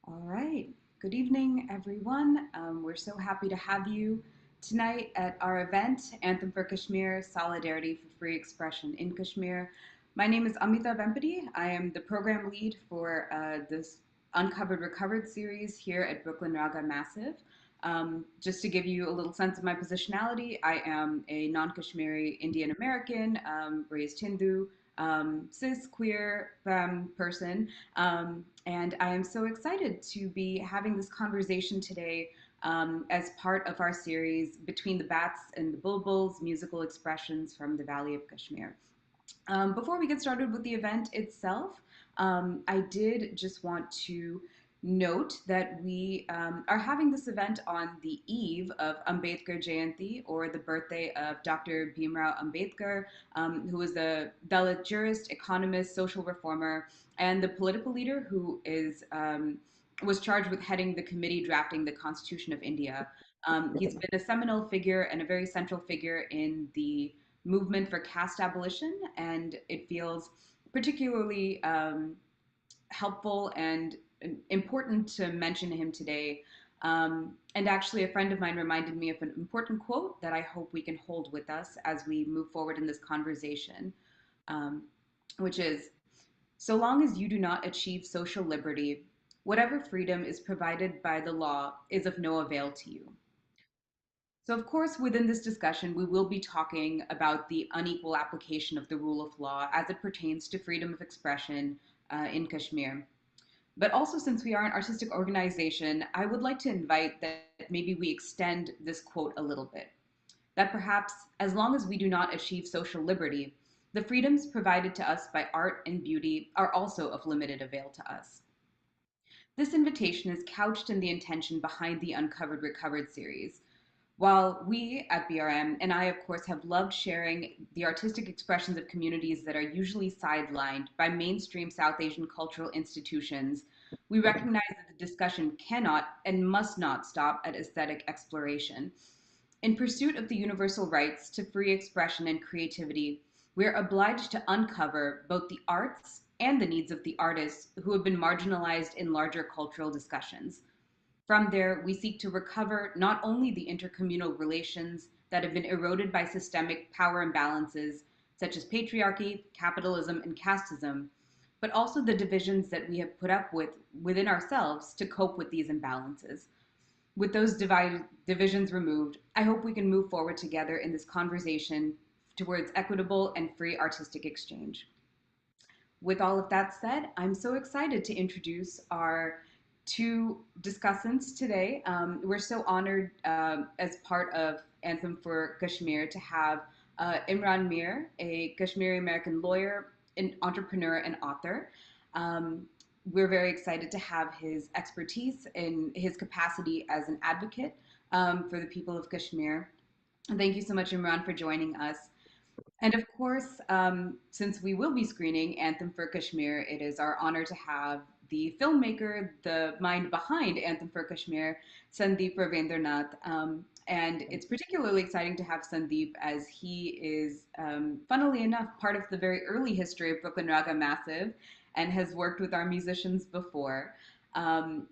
All right. Good evening, everyone. We're so happy to have you tonight at our event, Anthem for Kashmir Solidarity for Free Expression in Kashmir. My name is Amita Vempati. I am the program lead for this Uncovered Recovered series here at Brooklyn Raga Massive. Just to give you a little sense of my positionality, I am a non Kashmiri Indian American, raised Hindu, cis, queer, femme person. And I am so excited to be having this conversation today as part of our series Between the Bats and the Bulbuls Musical Expressions from the Valley of Kashmir. Before we get started with the event itself, I did just want to note that we are having this event on the eve of Ambedkar Jayanti, or the birthday of Dr. Bhimrao Ambedkar, who was a Dalit jurist, economist, social reformer, and the political leader who was charged with heading the committee drafting the Constitution of India. He's been a seminal figure and a very central figure in the movement for caste abolition, and it feels particularly helpful and important to mention him today. And actually, a friend of mine reminded me of an important quote that I hope we can hold with us as we move forward in this conversation, um, which is, so long as you do not achieve social liberty, whatever freedom is provided by the law is of no avail to you. So, of course, within this discussion, we will be talking about the unequal application of the rule of law as it pertains to freedom of expression in Kashmir. But also, since we are an artistic organization, I would like to invite that maybe we extend this quote a little bit. That perhaps, as long as we do not achieve social liberty, the freedoms provided to us by art and beauty are also of limited avail to us. This invitation is couched in the intention behind the Uncovered Recovered series. While we at BRM and I, of course, have loved sharing the artistic expressions of communities that are usually sidelined by mainstream South Asian cultural institutions, we recognize that the discussion cannot and must not stop at aesthetic exploration. In pursuit of the universal rights to free expression and creativity, we are obliged to uncover both the arts and the needs of the artists who have been marginalized in larger cultural discussions. From there, we seek to recover not only the intercommunal relations that have been eroded by systemic power imbalances, such as patriarchy, capitalism, and casteism, but also the divisions that we have put up with within ourselves to cope with these imbalances. With those divisions removed, I hope we can move forward together in this conversation towards equitable and free artistic exchange. With all of that said, I'm so excited to introduce our two discussants today. We're so honored as part of Anthem for Kashmir to have Imran Mir, a Kashmiri American lawyer, an entrepreneur, and author. Um, we're very excited to have his expertise in his capacity as an advocate for the people of Kashmir. And thank you so much, Imran, for joining us. And of course, since we will be screening Anthem for Kashmir, it is our honor to have the filmmaker, the mind behind Anthem for Kashmir, Sandeep Ravendranath. And it's particularly exciting to have Sandeep as he is, funnily enough, part of the very early history of Brooklyn Raga Massive and has worked with our musicians before. Um,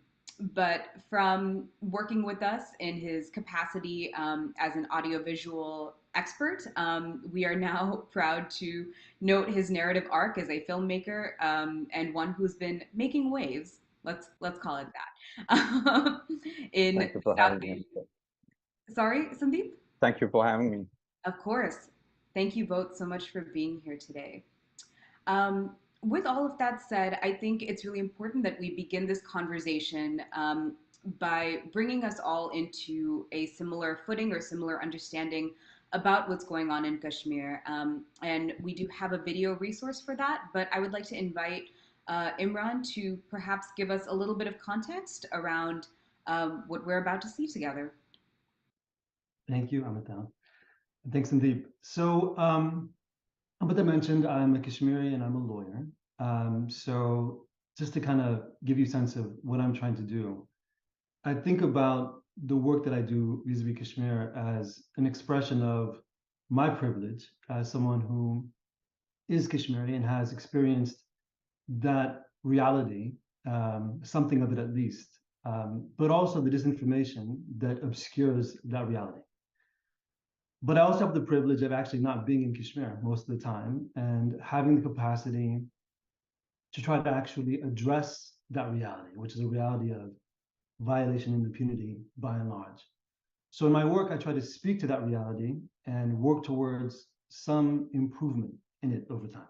but from working with us in his capacity as an audiovisual expert, we are now proud to note his narrative arc as a filmmaker and one who's been making waves. Let's call it that. In Thank you for South having me. Asian. Sorry, Sandeep. Thank you for having me. Of course. Thank you both so much for being here today. With all of that said, I think it's really important that we begin this conversation by bringing us all into a similar footing or similar understanding about what's going on in Kashmir. And we do have a video resource for that, but I would like to invite Imran to perhaps give us a little bit of context around what we're about to see together. Thank you, Amita. Thanks, Sandeep. So, Amita mentioned I'm a Kashmiri and I'm a lawyer. So, just to kind of give you a sense of what I'm trying to do, I think about the work that I do vis-a-vis Kashmir as an expression of my privilege as someone who is Kashmiri and has experienced that reality something of it at least, but also the disinformation that obscures that reality. But I also have the privilege of actually not being in Kashmir most of the time and having the capacity to try to actually address that reality, which is a reality of violation and impunity by and large. So in my work, I try to speak to that reality and work towards some improvement in it over time.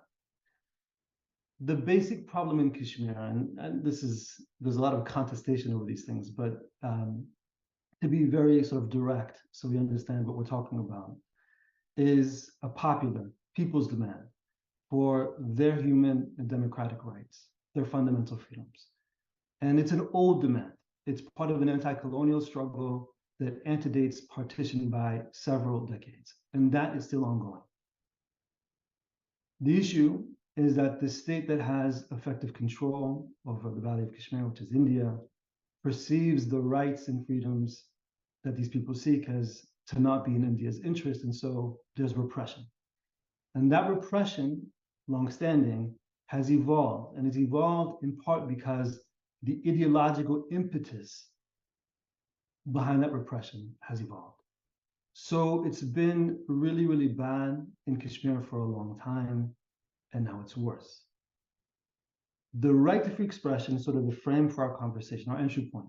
The basic problem in Kashmir, and there's a lot of contestation over these things, but to be very sort of direct so we understand what we're talking about, is a popular people's demand for their human and democratic rights, their fundamental freedoms. And it's an old demand. It's part of an anti-colonial struggle that antedates partition by several decades, and that is still ongoing. The issue is that the state that has effective control over the Valley of Kashmir, which is India, perceives the rights and freedoms that these people seek as to not be in India's interest, and so there's repression. And that repression, longstanding, has evolved, and it's evolved in part because the ideological impetus behind that repression has evolved. So it's been really, really bad in Kashmir for a long time, and now it's worse. The right to free expression, sort of the frame for our conversation, our entry point,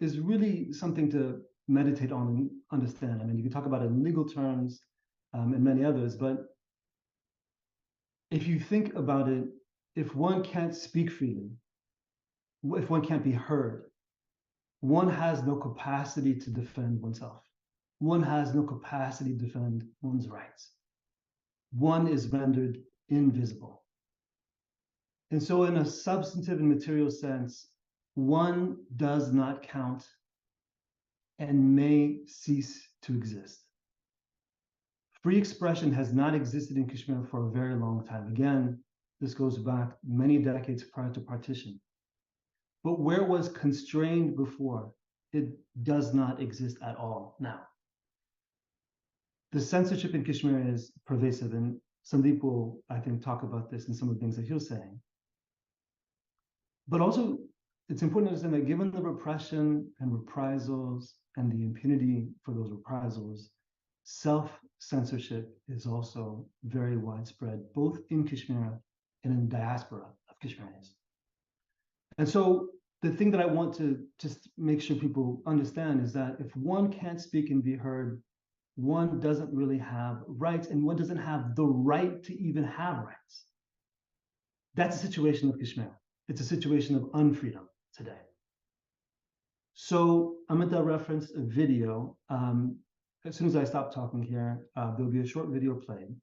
is really something to meditate on and understand. I mean, you can talk about it in legal terms and many others, but if you think about it, if one can't speak freely, if one can't be heard, one has no capacity to defend oneself. One has no capacity to defend one's rights. One is rendered invisible. And so, in a substantive and material sense, one does not count and may cease to exist. Free expression has not existed in Kashmir for a very long time. Again, this goes back many decades prior to partition. But where it was constrained before, it does not exist at all now. The censorship in Kashmir is pervasive, and Sandeep will, I think, talk about this in some of the things that he was saying. But also, it's important to understand that given the repression and reprisals and the impunity for those reprisals, self-censorship is also very widespread, both in Kashmir and in the diaspora of Kashmiris. And so the thing that I want to just make sure people understand is that if one can't speak and be heard, one doesn't really have rights, and one doesn't have the right to even have rights. That's the situation of Kashmir. It's a situation of unfreedom today. So Amita referenced a video. As soon as I stop talking here, there'll be a short video played.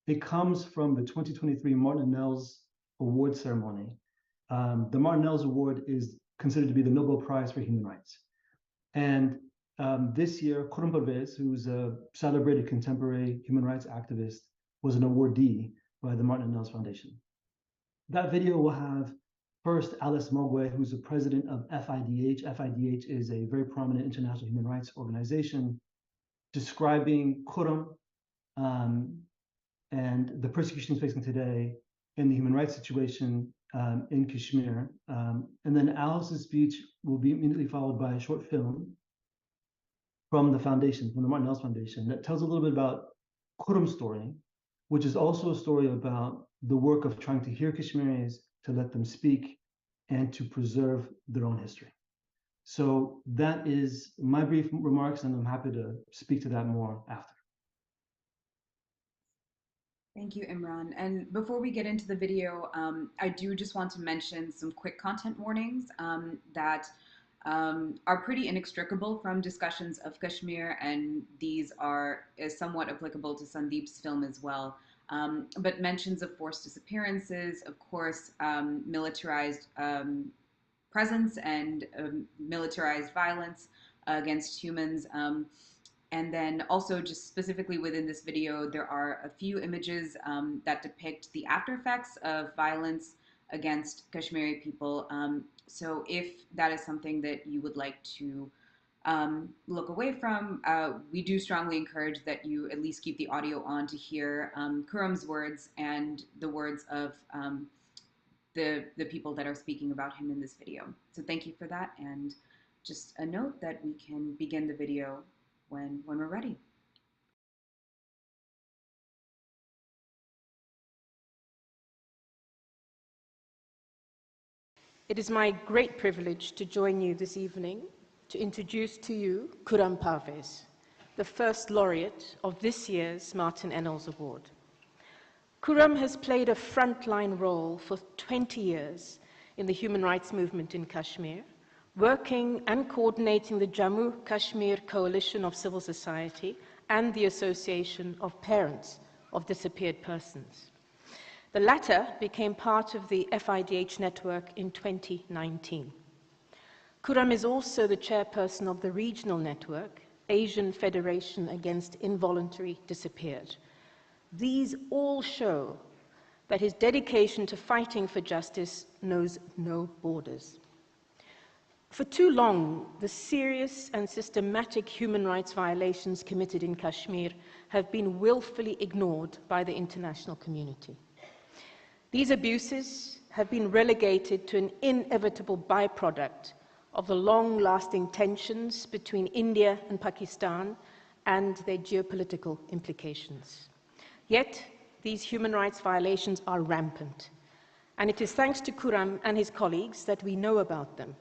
It comes from the 2023 Martin Nels Award ceremony. The Martin Nels Award is considered to be the Nobel Prize for Human Rights. And this year, Khurram Parvez, who's a celebrated contemporary human rights activist, was an awardee by the Martin Nels Foundation. That video will have first Alice Mogwe, who's the president of FIDH. FIDH is a very prominent international human rights organization, describing Khurram and the persecution he's facing today and the human rights situation in Kashmir. And then Alice's speech will be immediately followed by a short film from the foundation, from the Martin Nels Foundation, that tells a little bit about Khurram's story, which is also a story about the work of trying to hear Kashmiris, to let them speak, and to preserve their own history. So that is my brief remarks, and I'm happy to speak to that more after. Thank you, Imran. And before we get into the video, I do just want to mention some quick content warnings that are pretty inextricable from discussions of Kashmir, and these are somewhat applicable to Sandeep's film as well. But mentions of forced disappearances, of course, militarized presence and militarized violence against humans. And then also just specifically within this video, there are a few images that depict the after effects of violence against Kashmiri people. So if that is something that you would like to look away from, we do strongly encourage that you at least keep the audio on to hear Khurram's words and the words of the people that are speaking about him in this video. So thank you for that, and just a note that we can begin the video when we're ready. It is my great privilege to join you this evening to introduce to you Khurram Parvez, the first laureate of this year's Martin Ennals Award. Khurram has played a frontline role for 20 years in the human rights movement in Kashmir, working and coordinating the Jammu Kashmir Coalition of Civil Society and the Association of Parents of Disappeared Persons. The latter became part of the FIDH network in 2019. Khurram is also the chairperson of the regional network, Asian Federation Against Involuntary Disappeared. These all show that his dedication to fighting for justice knows no borders. For too long, the serious and systematic human rights violations committed in Kashmir have been willfully ignored by the international community. These abuses have been relegated to an inevitable byproduct of the long-lasting tensions between India and Pakistan and their geopolitical implications. Yet, these human rights violations are rampant, and it is thanks to Khurram and his colleagues that we know about them.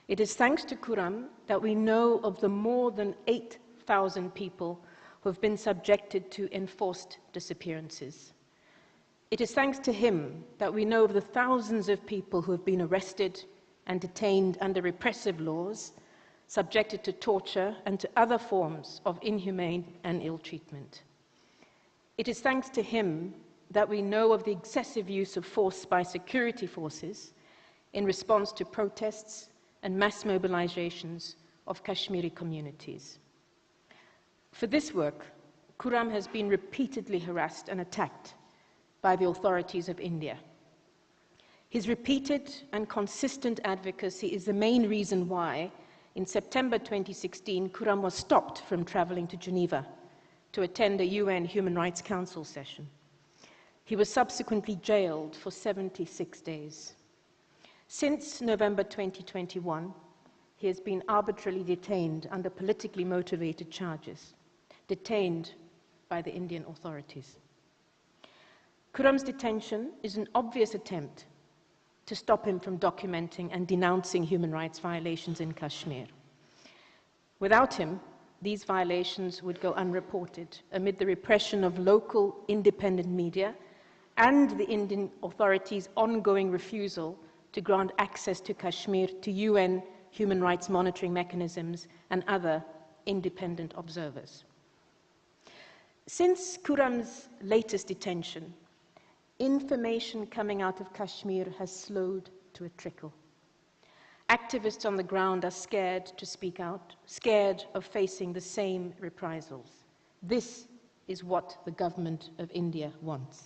It is thanks to Khurram that we know of the more than 8,000 people who have been subjected to enforced disappearances. It is thanks to him that we know of the thousands of people who have been arrested and detained under repressive laws, subjected to torture and to other forms of inhumane and ill treatment. It is thanks to him that we know of the excessive use of force by security forces in response to protests and mass mobilizations of Kashmiri communities. For this work, Khurram has been repeatedly harassed and attacked by the authorities of India. His repeated and consistent advocacy is the main reason why, in September 2016, Khurram was stopped from traveling to Geneva to attend a UN Human Rights Council session. He was subsequently jailed for 76 days. Since November 2021, he has been arbitrarily detained under politically motivated charges, detained by the Indian authorities. Khurram's detention is an obvious attempt to stop him from documenting and denouncing human rights violations in Kashmir. Without him, these violations would go unreported amid the repression of local independent media and the Indian authorities' ongoing refusal to grant access to Kashmir to UN human rights monitoring mechanisms and other independent observers. Since Khurram's latest detention, information coming out of Kashmir has slowed to a trickle. Activists on the ground are scared to speak out, scared of facing the same reprisals. This is what the government of India wants.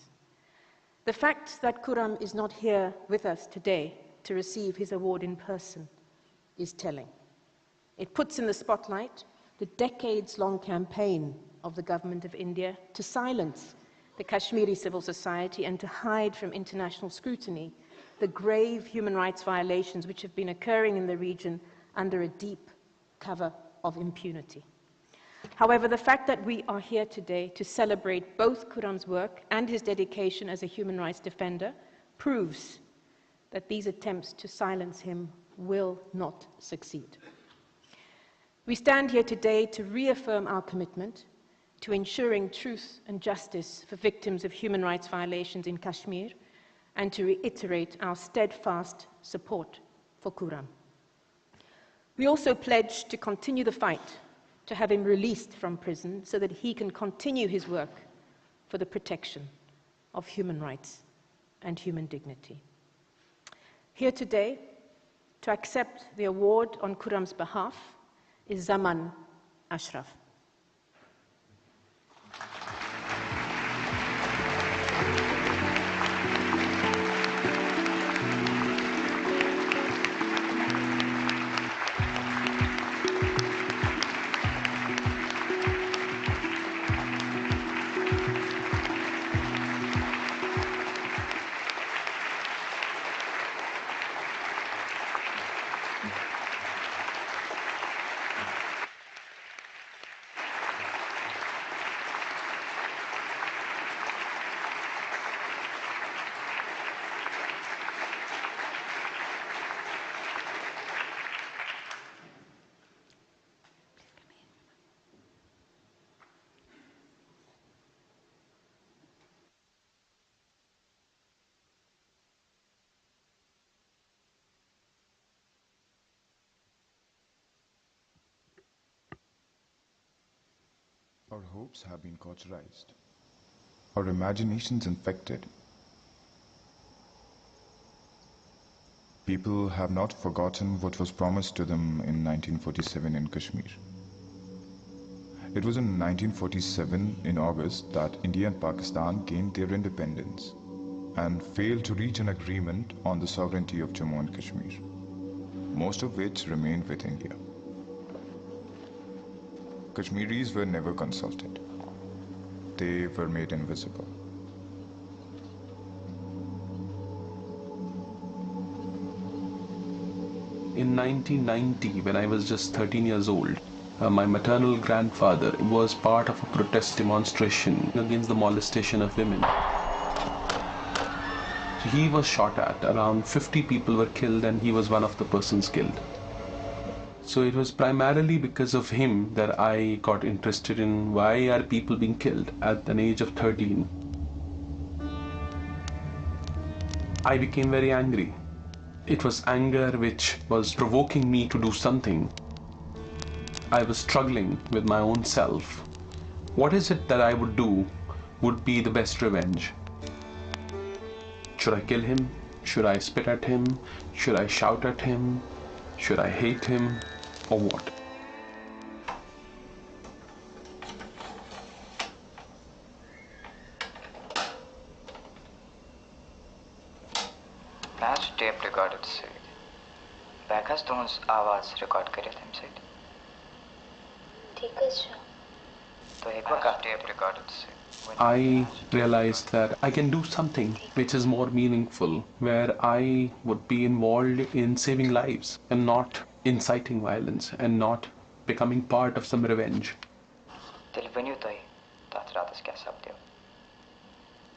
The fact that Khurram is not here with us today to receive his award in person is telling. It puts in the spotlight the decades-long campaign of the government of India to silence the Kashmiri civil society and to hide from international scrutiny the grave human rights violations which have been occurring in the region under a deep cover of impunity. However, the fact that we are here today to celebrate both Khurram's work and his dedication as a human rights defender proves that these attempts to silence him will not succeed. We stand here today to reaffirm our commitment to ensuring truth and justice for victims of human rights violations in Kashmir and to reiterate our steadfast support for Khurram. We also pledge to continue the fight to have him released from prison so that he can continue his work for the protection of human rights and human dignity. Here today, to accept the award on Khurram's behalf, is Zaman Ashraf. Our hopes have been cauterized, our imaginations infected. People have not forgotten what was promised to them in 1947 in Kashmir. It was in 1947 in August that India and Pakistan gained their independence and failed to reach an agreement on the sovereignty of Jammu and Kashmir, most of which remained with India. Kashmiris were never consulted. They were made invisible. In 1990, when I was just 13 years old, my maternal grandfather was part of a protest demonstration against the molestation of women. He was shot at, around 50 people were killed, and he was one of the persons killed. So it was primarily because of him that I got interested in why are people being killed at an age of 13. I became very angry. It was anger which was provoking me to do something. I was struggling with my own self. What is it that I would do would be the best revenge? Should I kill him? Should I spit at him? Should I shout at him? Should I hate him? Or what? That's tape recorded side. Bakas तुहंस आवाज record करिए तम sad ठीक है अच्छा तो एक बार tape recorded side. I realized that I can do something which is more meaningful, where I would be involved in saving lives and not inciting violence and not becoming part of some revenge. Til veniu toi tat ratas kya sabdiyo.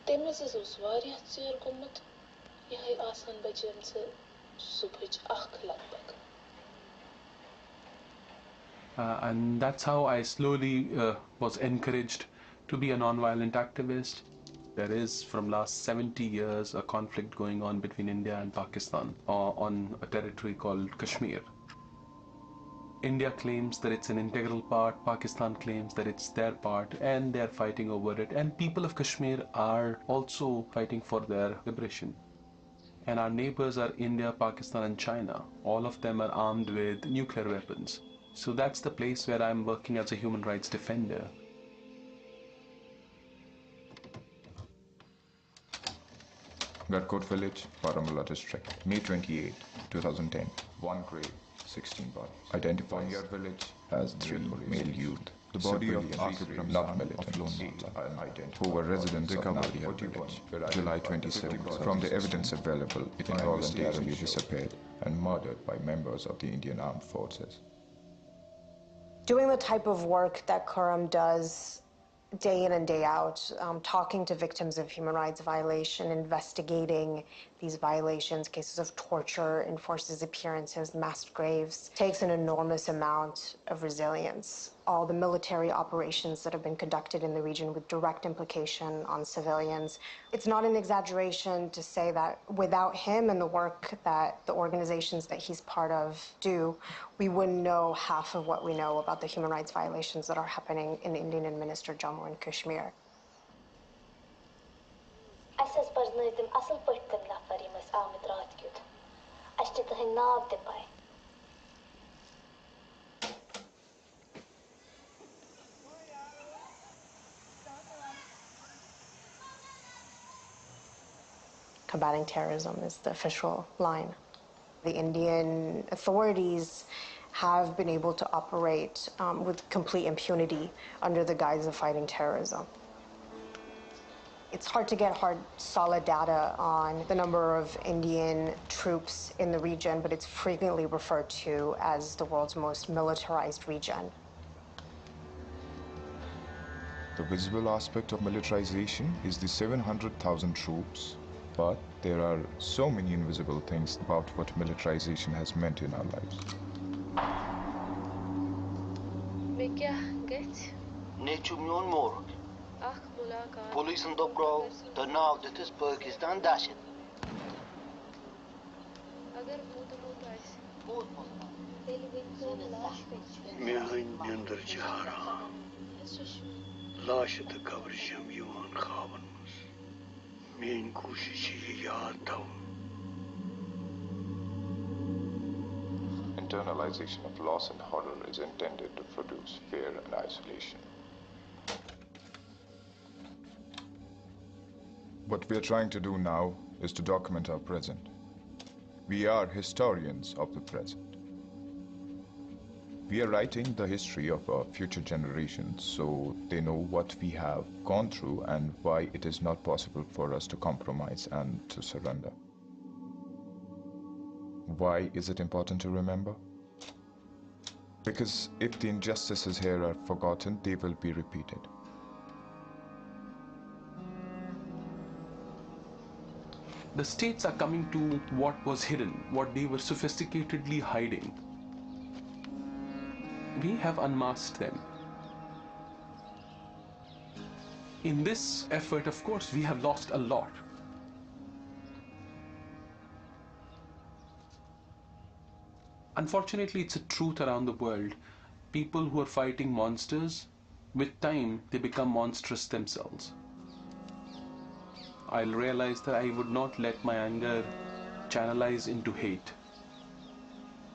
تمس اوس واریاہ ژیر گوٚمُت یِہے آسان بجیمژٕ صُبحٕچ 1 لگ big And that's how I slowly was encouraged to be a non-violent activist. There is, from last 70 years, a conflict going on between India and Pakistan on a territory called Kashmir. India claims that it's an integral part, Pakistan claims that it's their part, and they're fighting over it. And people of Kashmir are also fighting for their liberation. And our neighbors are India, Pakistan, and China. All of them are armed with nuclear weapons. So that's the place where I'm working as a human rights defender. Garkot Village, Baramulla District, May 28, 2010. One grave, 16 bodies. Identifying your village as 3 male youth. The body of Akram, not militant, who were residents of Nadia village, July 27th. From the evidence available, it involuntarily disappeared and murdered by members of the Indian Armed Forces. Doing the type of work that Khurram does day in and day out, talking to victims of human rights violation, investigating these violations, cases of torture, enforced disappearances, mass graves, takes an enormous amount of resilience. All the military operations that have been conducted in the region with direct implication on civilians. It's not an exaggeration to say that without him and the work that the organizations that he's part of do, we wouldn't know half of what we know about the human rights violations that are happening in Indian administered Jammu and Kashmir. اساس پرزنٲیتِم اصل پٲٹھۍ تِم نفر یِم ٲسۍ آمٕتۍ راتھ کیُتھ اسہِ چھِ تٕہٕنٛدۍ ناو تہِ پاے Combating terrorism is the official line. The Indian authorities have been able to operate with complete impunity under the guise of fighting terrorism. It's hard to get solid data on the number of Indian troops in the region, but it's frequently referred to as the world's most militarized region. The visible aspect of militarization is the 700,000 troops, but there are so many invisible things about what militarization has meant in our lives. Police and Dobro, the now that is Pakistan Dashin. लाश तक कब्र शम यवान खावन मस main कोशिश ये याद था Internalization of loss and horror is intended to produce fear and isolation. What we are trying to do now is to document our present. We are historians of the present. We are writing the history of our future generations so they know what we have gone through and why it is not possible for us to compromise and to surrender. Why is it important to remember? Because if the injustices here are forgotten, they will be repeated. The states are coming to what was hidden, what they were sophisticatedly hiding. We have unmasked them. In this effort, of course, we have lost a lot. Unfortunately, it's a truth around the world. People who are fighting monsters, with time, they become monstrous themselves. I'll realize that I would not let my anger channelize into hate.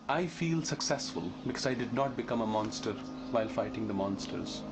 I feel successful because I did not become a monster while fighting the monsters.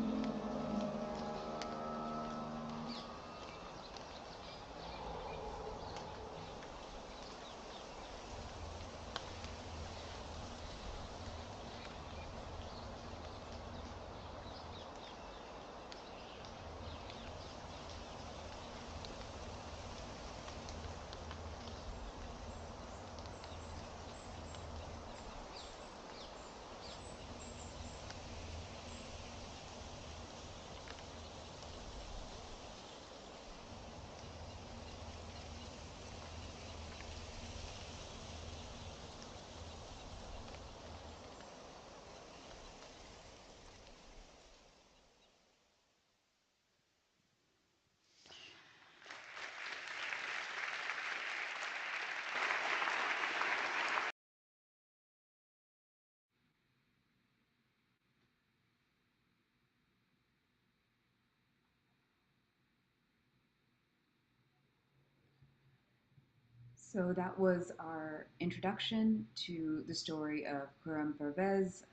So that was our introduction to the story of Khurram Parvez,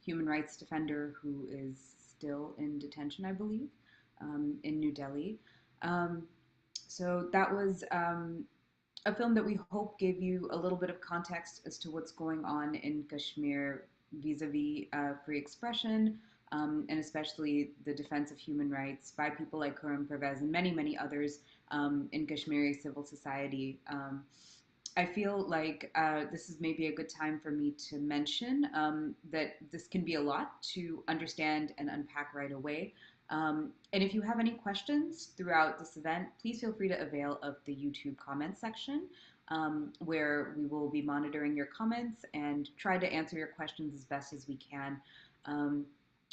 human rights defender who is still in detention, I believe, in New Delhi. So that was a film that we hope gave you a little bit of context as to what's going on in Kashmir vis-a-vis free expression, and especially the defense of human rights by people like Khurram Parvez and many, many others in Kashmiri civil society. I feel like this is maybe a good time for me to mention that this can be a lot to understand and unpack right away. And if you have any questions throughout this event, please feel free to avail of the YouTube comments section, where we will be monitoring your comments and try to answer your questions as best as we can.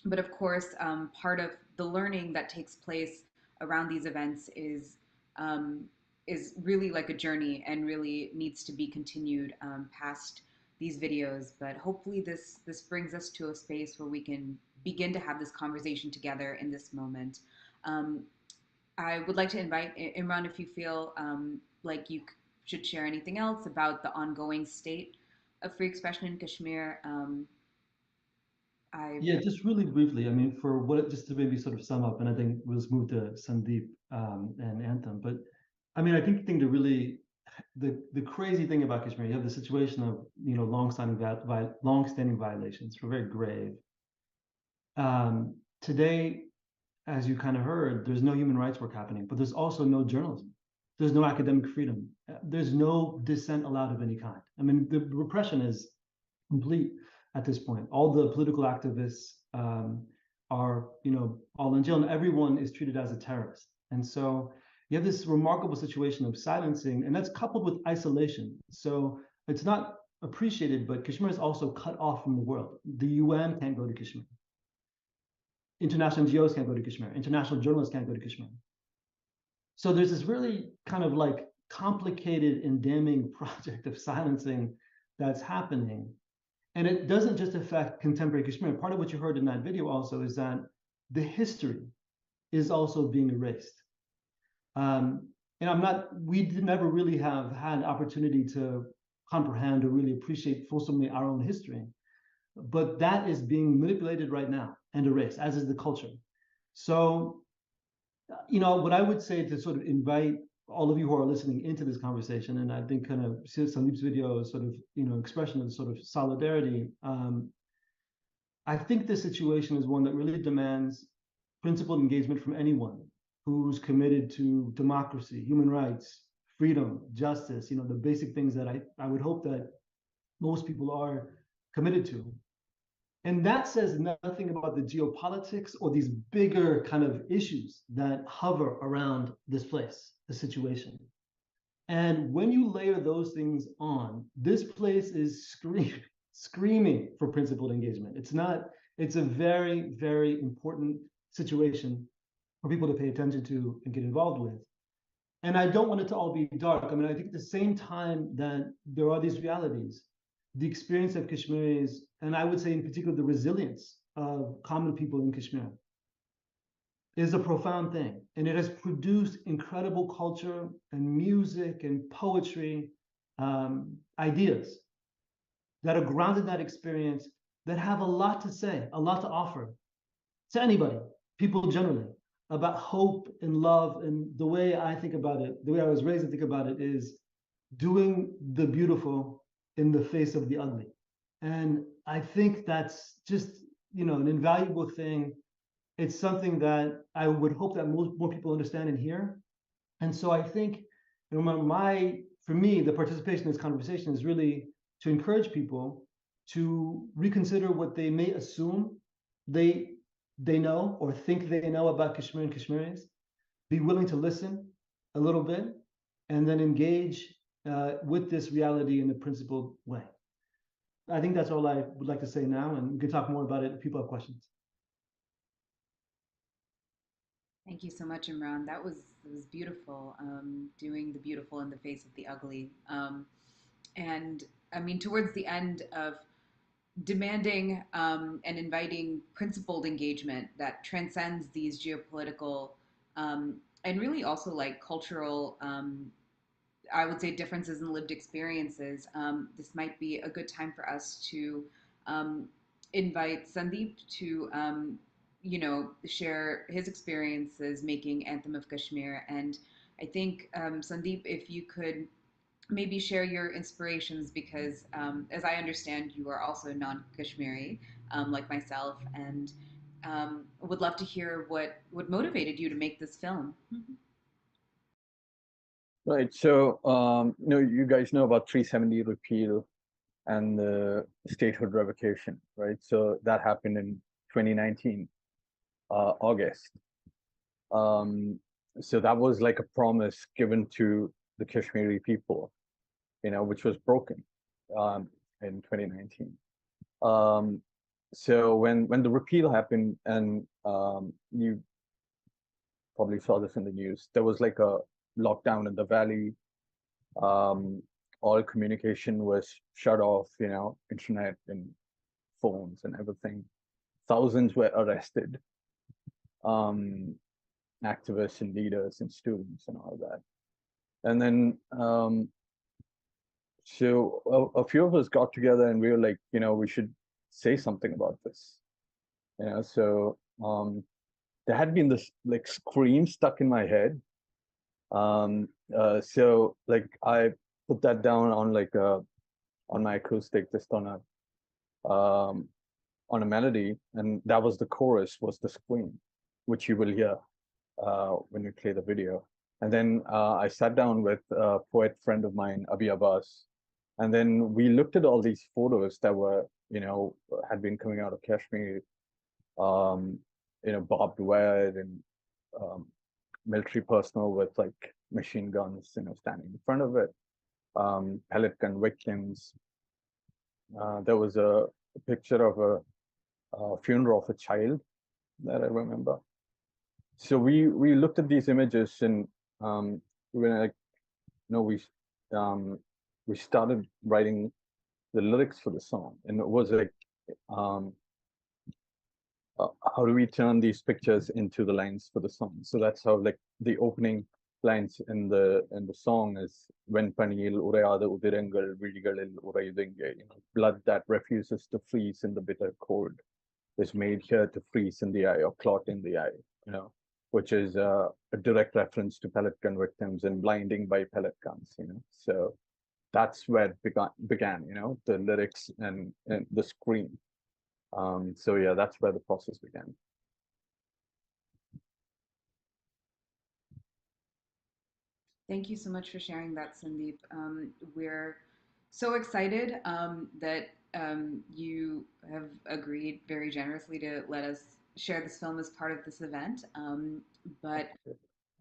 But of course, part of the learning that takes place around these events is really like a journey and really needs to be continued past these videos. But hopefully this brings us to a space where we can begin to have this conversation together in this moment. I would like to invite Imran, if you feel like you should share anything else about the ongoing state of free expression in Kashmir. Yeah, just really briefly. I mean, for what just to maybe sort of sum up, and I think we'll just move to Sandeep and Anthem. But I mean, I think the thing to really the crazy thing about Kashmir, you have the situation of long-standing violations, were very grave. Today, as you kind of heard, there's no human rights work happening, but there's also no journalism. There's no academic freedom. There's no dissent allowed of any kind. I mean, the repression is complete at this point. All the political activists are, all in jail, and everyone is treated as a terrorist. And so you have this remarkable situation of silencing, and that's coupled with isolation. So it's not appreciated, but Kashmir is also cut off from the world. The UN can't go to Kashmir. International NGOs can't go to Kashmir. International journalists can't go to Kashmir. So there's this really kind of like complicated and damning project of silencing that's happening. And it doesn't just affect contemporary Kashmir. Part of what you heard in that video also is that the history is also being erased. And we never really have had opportunity to comprehend or really appreciate fulsomely our own history. But that is being manipulated right now and erased, as is the culture. So, what I would say to sort of invite all of you who are listening into this conversation, and I think kind of Sandeep's video is sort of, expression of sort of solidarity. I think this situation is one that really demands principled engagement from anyone who's committed to democracy, human rights, freedom, justice, the basic things that I would hope that most people are committed to. And that says nothing about the geopolitics or these bigger kind of issues that hover around this place, the situation. And when you layer those things on, this place is screaming for principled engagement. It's a very, very important situation for people to pay attention to and get involved with. And I don't want it to all be dark. I mean, I think at the same time that there are these realities, the experience of Kashmiris, and I would say in particular the resilience of common people in Kashmir, is a profound thing. And it has produced incredible culture and music and poetry, ideas that are grounded in that experience, that have a lot to say, a lot to offer to anybody, people generally, about hope and love. And the way I think about it, the way I was raised to think about it, is doing the beautiful in the face of the ugly. And I think that's just, an invaluable thing. It's something that I would hope that more people understand and hear. And so I think, for me, the participation in this conversation is really to encourage people to reconsider what they may assume they know or think they know about Kashmir and Kashmiris, be willing to listen a little bit, and then engage with this reality in a principled way. I think that's all I would like to say now, and we can talk more about it if people have questions. Thank you so much, Imran. That was beautiful. Doing the beautiful in the face of the ugly. And I mean, towards the end of demanding and inviting principled engagement that transcends these geopolitical and really also like cultural, I would say, differences in lived experiences. This might be a good time for us to invite Sandeep to, share his experiences making Anthem of Kashmir. And I think, Sandeep, if you could maybe share your inspirations, because as I understand, you are also non-Kashmiri, like myself, and would love to hear what motivated you to make this film. Right. So, you guys know about 370 repeal and the statehood revocation, right? So that happened in 2019, August. So that was like a promise given to the Kashmiri people, which was broken in 2019. So when the repeal happened, and you probably saw this in the news, there was like a lockdown in the valley. All communication was shut off, internet and phones and everything. Thousands were arrested, activists and leaders and students and all that. And then, so a few of us got together and we were like, we should say something about this. So there had been this like scream stuck in my head. So like I put that down on like on my acoustic, just on a melody, and that was the chorus, was the scream, which you will hear when we play the video. And then I sat down with a poet friend of mine, Abi Abbas, and then we looked at all these photos that were, had been coming out of Kashmir, barbed wire and military personnel with like machine guns, standing in front of it, pellet gun victims. There was a picture of a funeral of a child that I remember. So we looked at these images, and when we started writing the lyrics for the song, and it was like how do we turn these pictures into the lines for the song? So that's how, like, the opening lines in the song is "Venpaniyil urayada udirangal vidigalil urayudinge," blood that refuses to freeze in the bitter cold is made here to freeze in the eye or clot in the eye, which is a direct reference to pellet gun victims and blinding by pellet guns, So that's where it began, the lyrics and the scream. So yeah, that's where the process began. Thank you so much for sharing that, Sandeep. We're so excited that you have agreed very generously to let us share this film as part of this event. But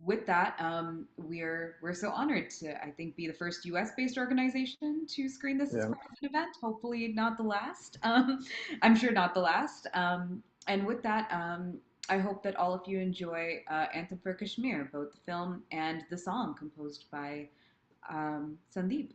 with that, we're so honored to, I think, be the first U.S.-based organization to screen this as part of an event. Hopefully, not the last. I'm sure not the last. And with that, I hope that all of you enjoy Anthem for Kashmir, both the film and the song composed by Sandeep.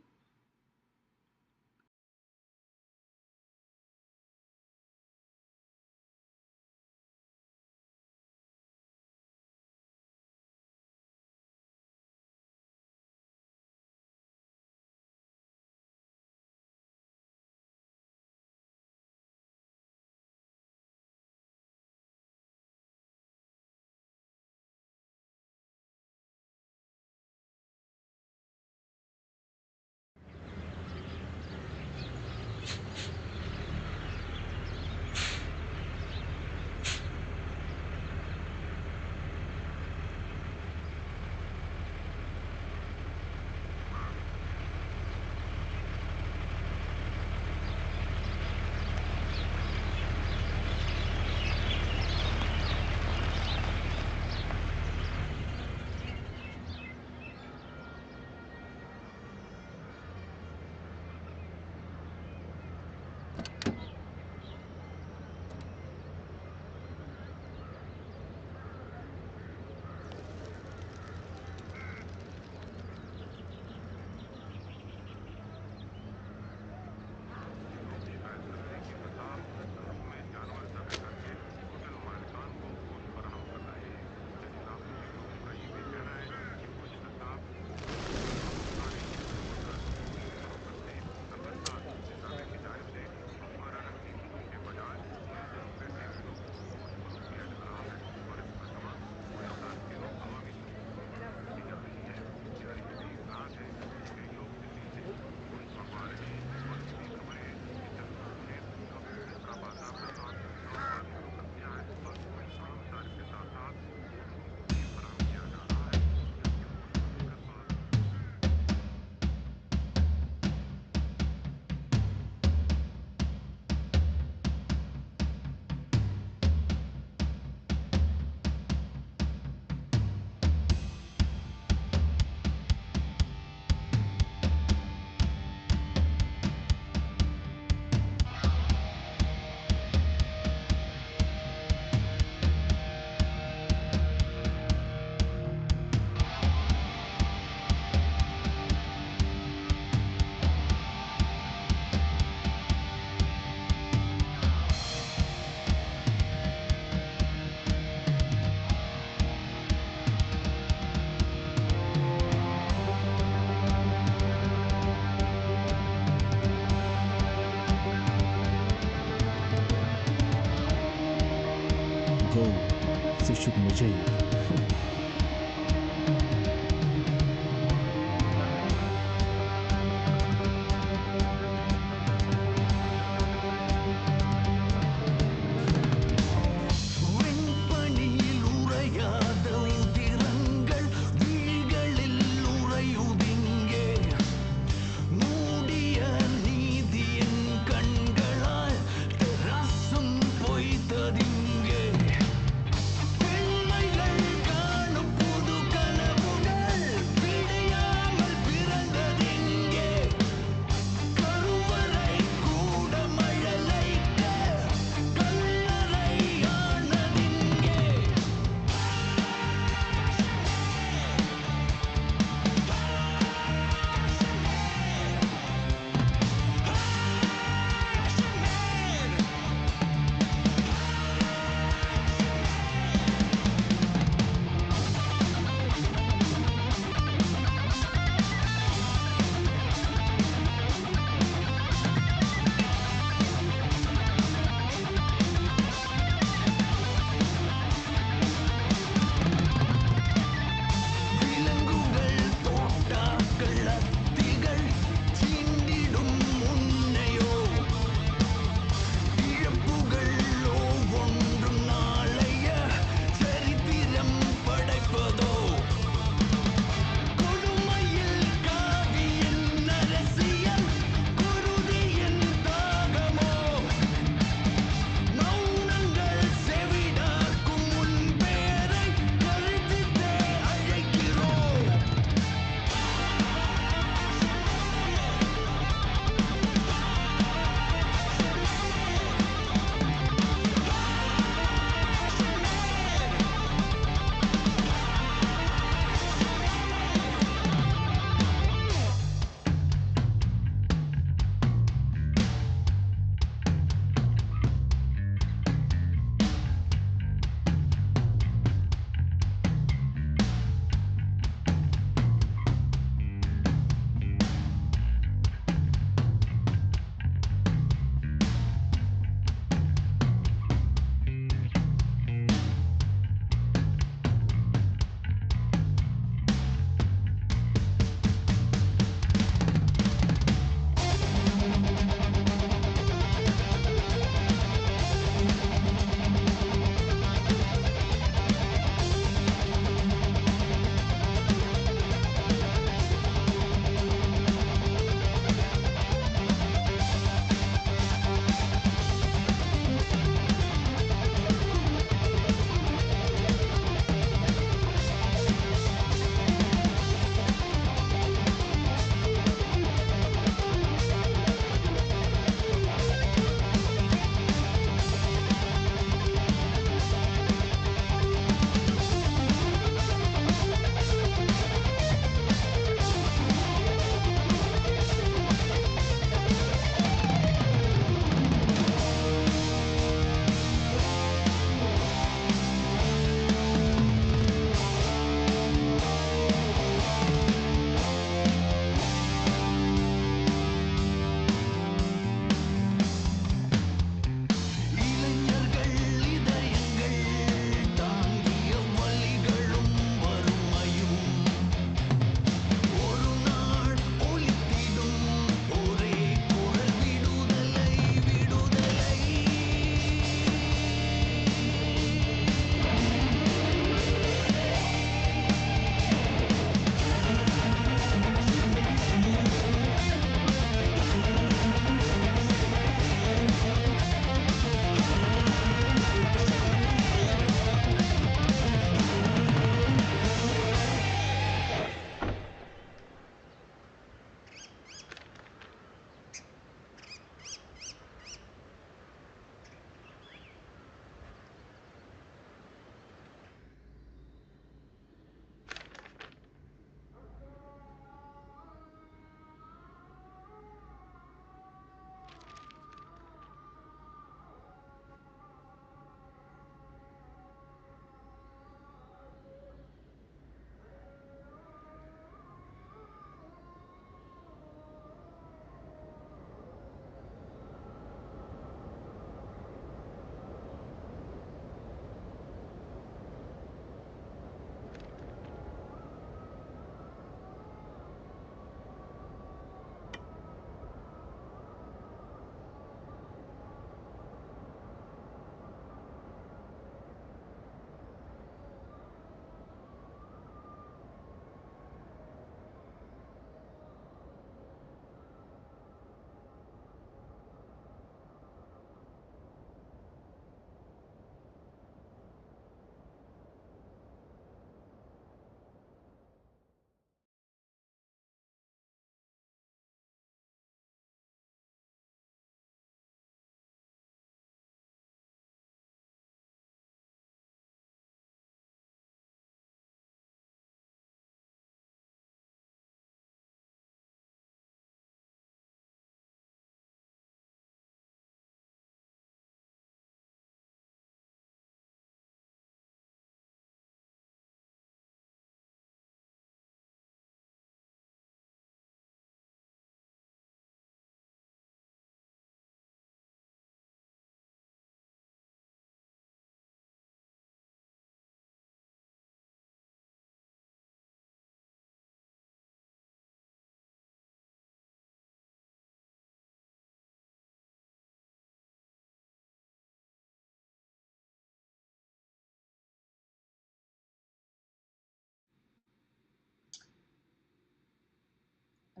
C'est chouette, mais j'ai. பொய்த்ததிங்கே பெண்மைகள்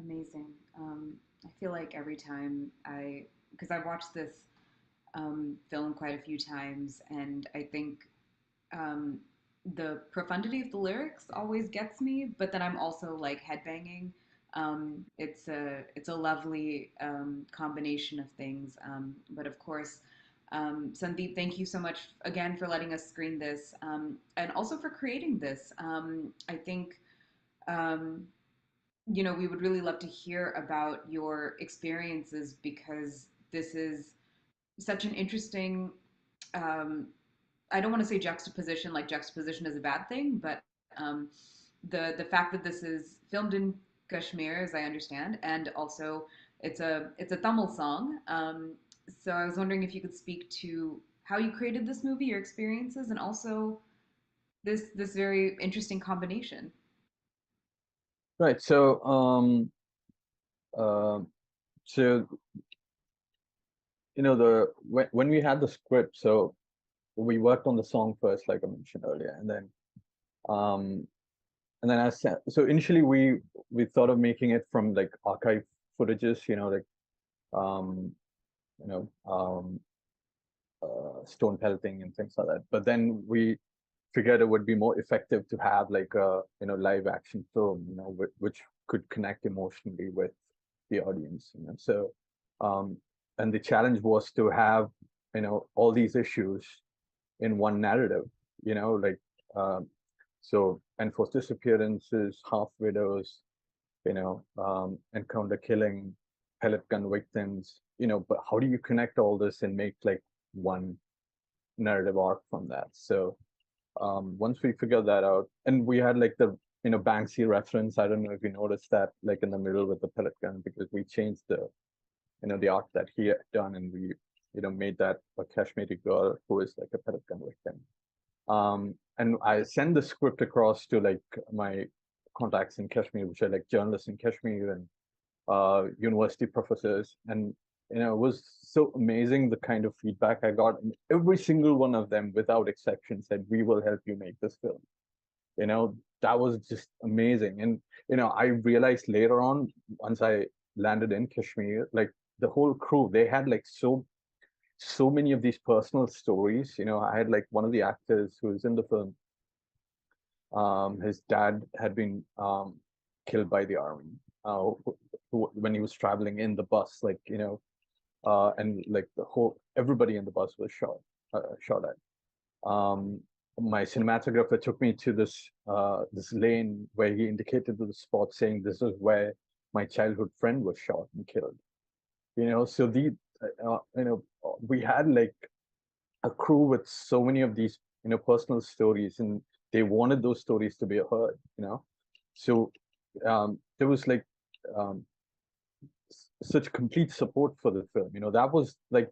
Amazing. I feel like every time because I've watched this film quite a few times, and I think um, the profundity of the lyrics always gets me, but then I'm also like headbanging. It's a lovely combination of things. But of course, Sandeep, thank you so much again for letting us screen this, and also for creating this. I think um, we would really love to hear about your experiences because this is such an interesting. Um, I don't want to say juxtaposition, like juxtaposition is a bad thing, but the fact that this is filmed in Kashmir, as I understand, and also it's a Tamil song. So I was wondering if you could speak to how you created this movie, your experiences, and also this very interesting combination. Right. Uh, so when we had the script, so we worked on the song first, like I mentioned earlier, um, and then so initially we thought of making it from like archive footages, um, you know, um, stone pelting and things like that. But then we figured it would be more effective to have like a live action film, which could connect emotionally with the audience. So and the challenge was to have all these issues in one narrative, like so enforced disappearances, half widows, encounter killing, pellet gun victims, but how do you connect all this and make like one narrative arc from that? So once we figured that out, and we had like the Banksy reference. I don't know if you noticed that, like in the middle with the pellet gun, because we changed the art that he had done, and we made that a Kashmiri girl who is like a pellet gun victim. And I send the script across to like my contacts in Kashmir, which are like journalists in Kashmir and university professors, and it was so amazing the kind of feedback I got, and every single one of them without exception said, we will help you make this film. That was just amazing. And I realized later on, once I landed in Kashmir, like the whole crew, they had like so many of these personal stories. I had like one of the actors who was in the film, his dad had been killed by the army when he was traveling in the bus, like and like everybody in the bus was shot at. My cinematographer took me to this lane where he indicated to the spot, saying this is where my childhood friend was shot and killed. So we had like a crew with so many of these personal stories, and they wanted those stories to be heard. So there was like um, such complete support for the film. That was like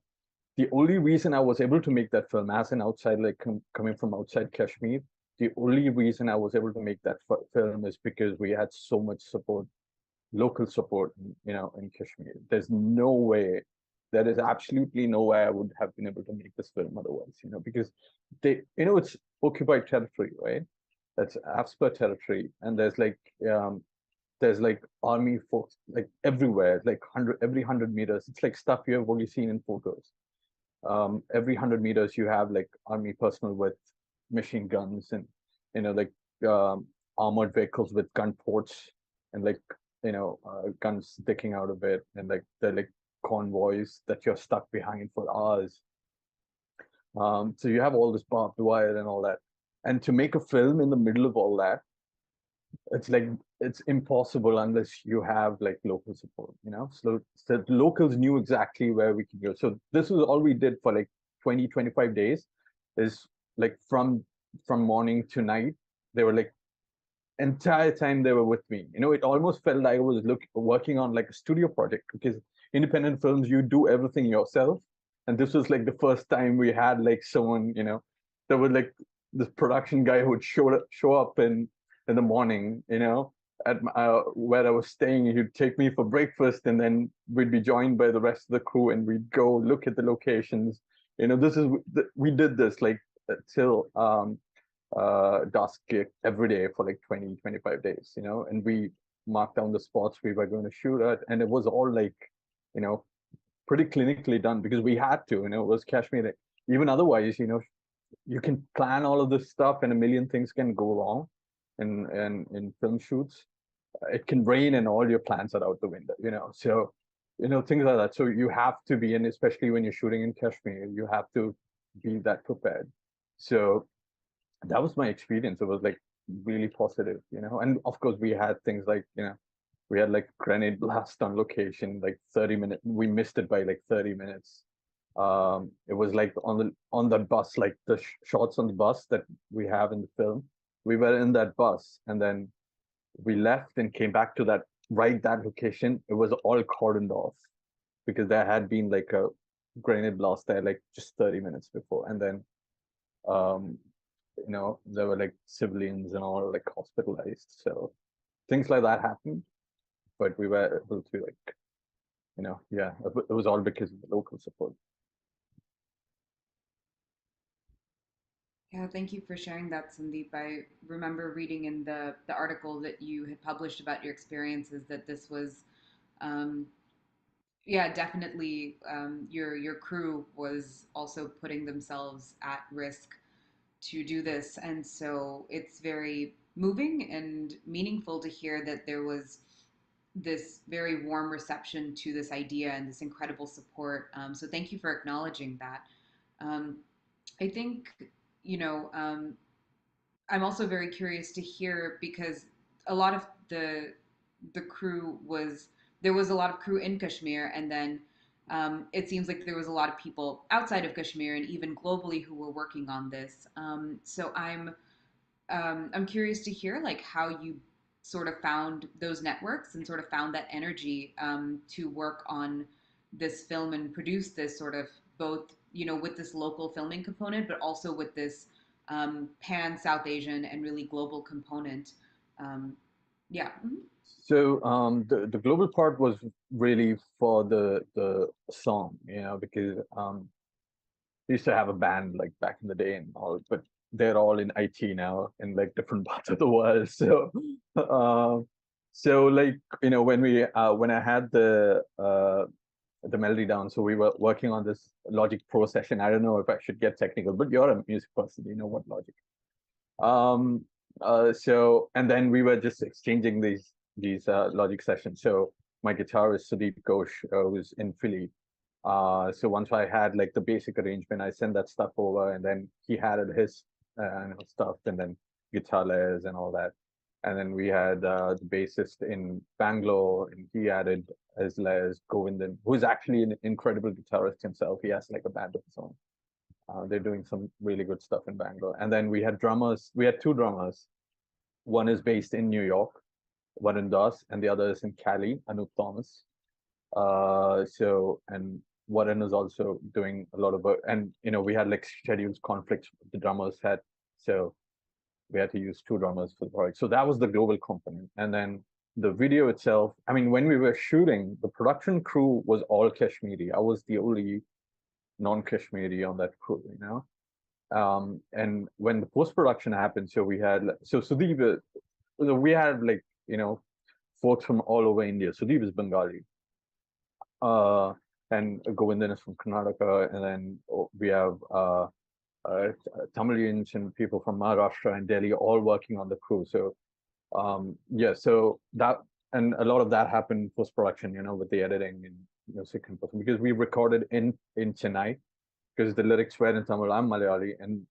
the only reason I was able to make that film as an outside, like coming from outside Kashmir. The only reason I was able to make that film is because we had so much support, local support, in Kashmir. There is absolutely no way I would have been able to make this film otherwise, because it's occupied territory, right? That's AFSPA territory, and there's like army folks like everywhere, like every 100 meters. It's like stuff you have only seen in photos. Every 100 meters you have like army personnel with machine guns, and like armored vehicles with gun ports, and like guns sticking out of it, and like they're like convoys that you're stuck behind for hours. So you have all this barbed wire and all that, and to make a film in the middle of all that, it's impossible unless you have like local support. So the locals knew exactly where we could go. So this was all we did for like 20-25 days, is like from morning to night. They were like entire time they were with me. It almost felt like I was working on like a studio project, because independent films, you do everything yourself, and this was like the first time we had like someone, there was like this production guy who would show up in the morning, at where I was staying. He'd take me for breakfast, and then we'd be joined by the rest of the crew, and we'd go look at the locations. We did this like till dusk every day for like 20-25 days, and we mark down the spots we were going to shoot at, and it was all like, you know, pretty clinically done because we had to. You know, it was Kashmir. Even otherwise, you know, you can plan all of this stuff, and a million things can go wrong in film shoots. It can rain, and all your plans are out the window. You know, so you know things like that. So you have to be, and especially when you're shooting in Kashmir, you have to be that prepared. So that was my experience. It was like really positive, you know. And of course, we had things like, you know, we had like grenade blast on location, like 30 minutes. We missed it by like 30 minutes. It was like on the bus, like the shots on the bus that we have in the film. We were in that bus, and then we left and came back to that location. It was all cordoned off because there had been like a grenade blast there like just 30 minutes before, and then um, you know, there were like civilians and all like hospitalized. So things like that happened, but we were able to like, you know, yeah, it was all because of the local support. Yeah, thank you for sharing that, Sandeep. I remember reading in the article that you had published about your experiences that this was, um, yeah, definitely your crew was also putting themselves at risk to do this, and so it's very moving and meaningful to hear that there was this very warm reception to this idea and this incredible support. So thank you for acknowledging that. Um, I think, you know, I'm also very curious to hear because a lot of the crew was there was a lot of crew in Kashmir, and then it seems like there was a lot of people outside of Kashmir and even globally who were working on this. So I'm curious to hear like how you sort of found those networks and sort of found that energy to work on this film and produce this sort of both, you know, with this local filming component, but also with this pan South Asian and really global component. Um, yeah. Mhm. So the global part was really for the song, you know, because we used to have a band like back in the day and all, but they're all in IT now in like different parts of the world. So, so like, you know, when I had the melody down, so we were working on this Logic Pro session. I don't know if I should get technical, but you're a music person, you know what Logic. Um, so and then we were just exchanging these Logic sessions. So my guitarist Sudeep Ghosh, who's in Philly, so once I had like the basic arrangement, I sent that stuff over, and then he had his stuff, and then guitar layers and all that. And then we had the bassist in Bangalore, and he added his layers, Govindan, who's actually an incredible guitarist himself. He has like a band of his own. They're doing some really good stuff in Bangalore. And then we had drummers. We had two drummers. One is based in New York, Varun Das, and the other is in Cali, Anup Thomas. So and Warren is also doing a lot of work, and you know we had like schedules conflicts the drummers had, so we had to use two drummers for the project. So that was the global component, and then the video itself. I mean, when we were shooting, the production crew was all Kashmiri. I was the only non-Kashmiri on that crew, you know. And when the post production happened, so we had so Sudeep, we had like you know folks from all over India. Sudeep is Bengali, uh, and Govindan is from Karnataka, and then we have Tamilians and people from Maharashtra and Delhi all working on the crew. So yeah, so that and a lot of that happened post production, you know, with the editing and music and performance, because we recorded in Chennai because the lyrics were in Tamil. I'm Malayali, and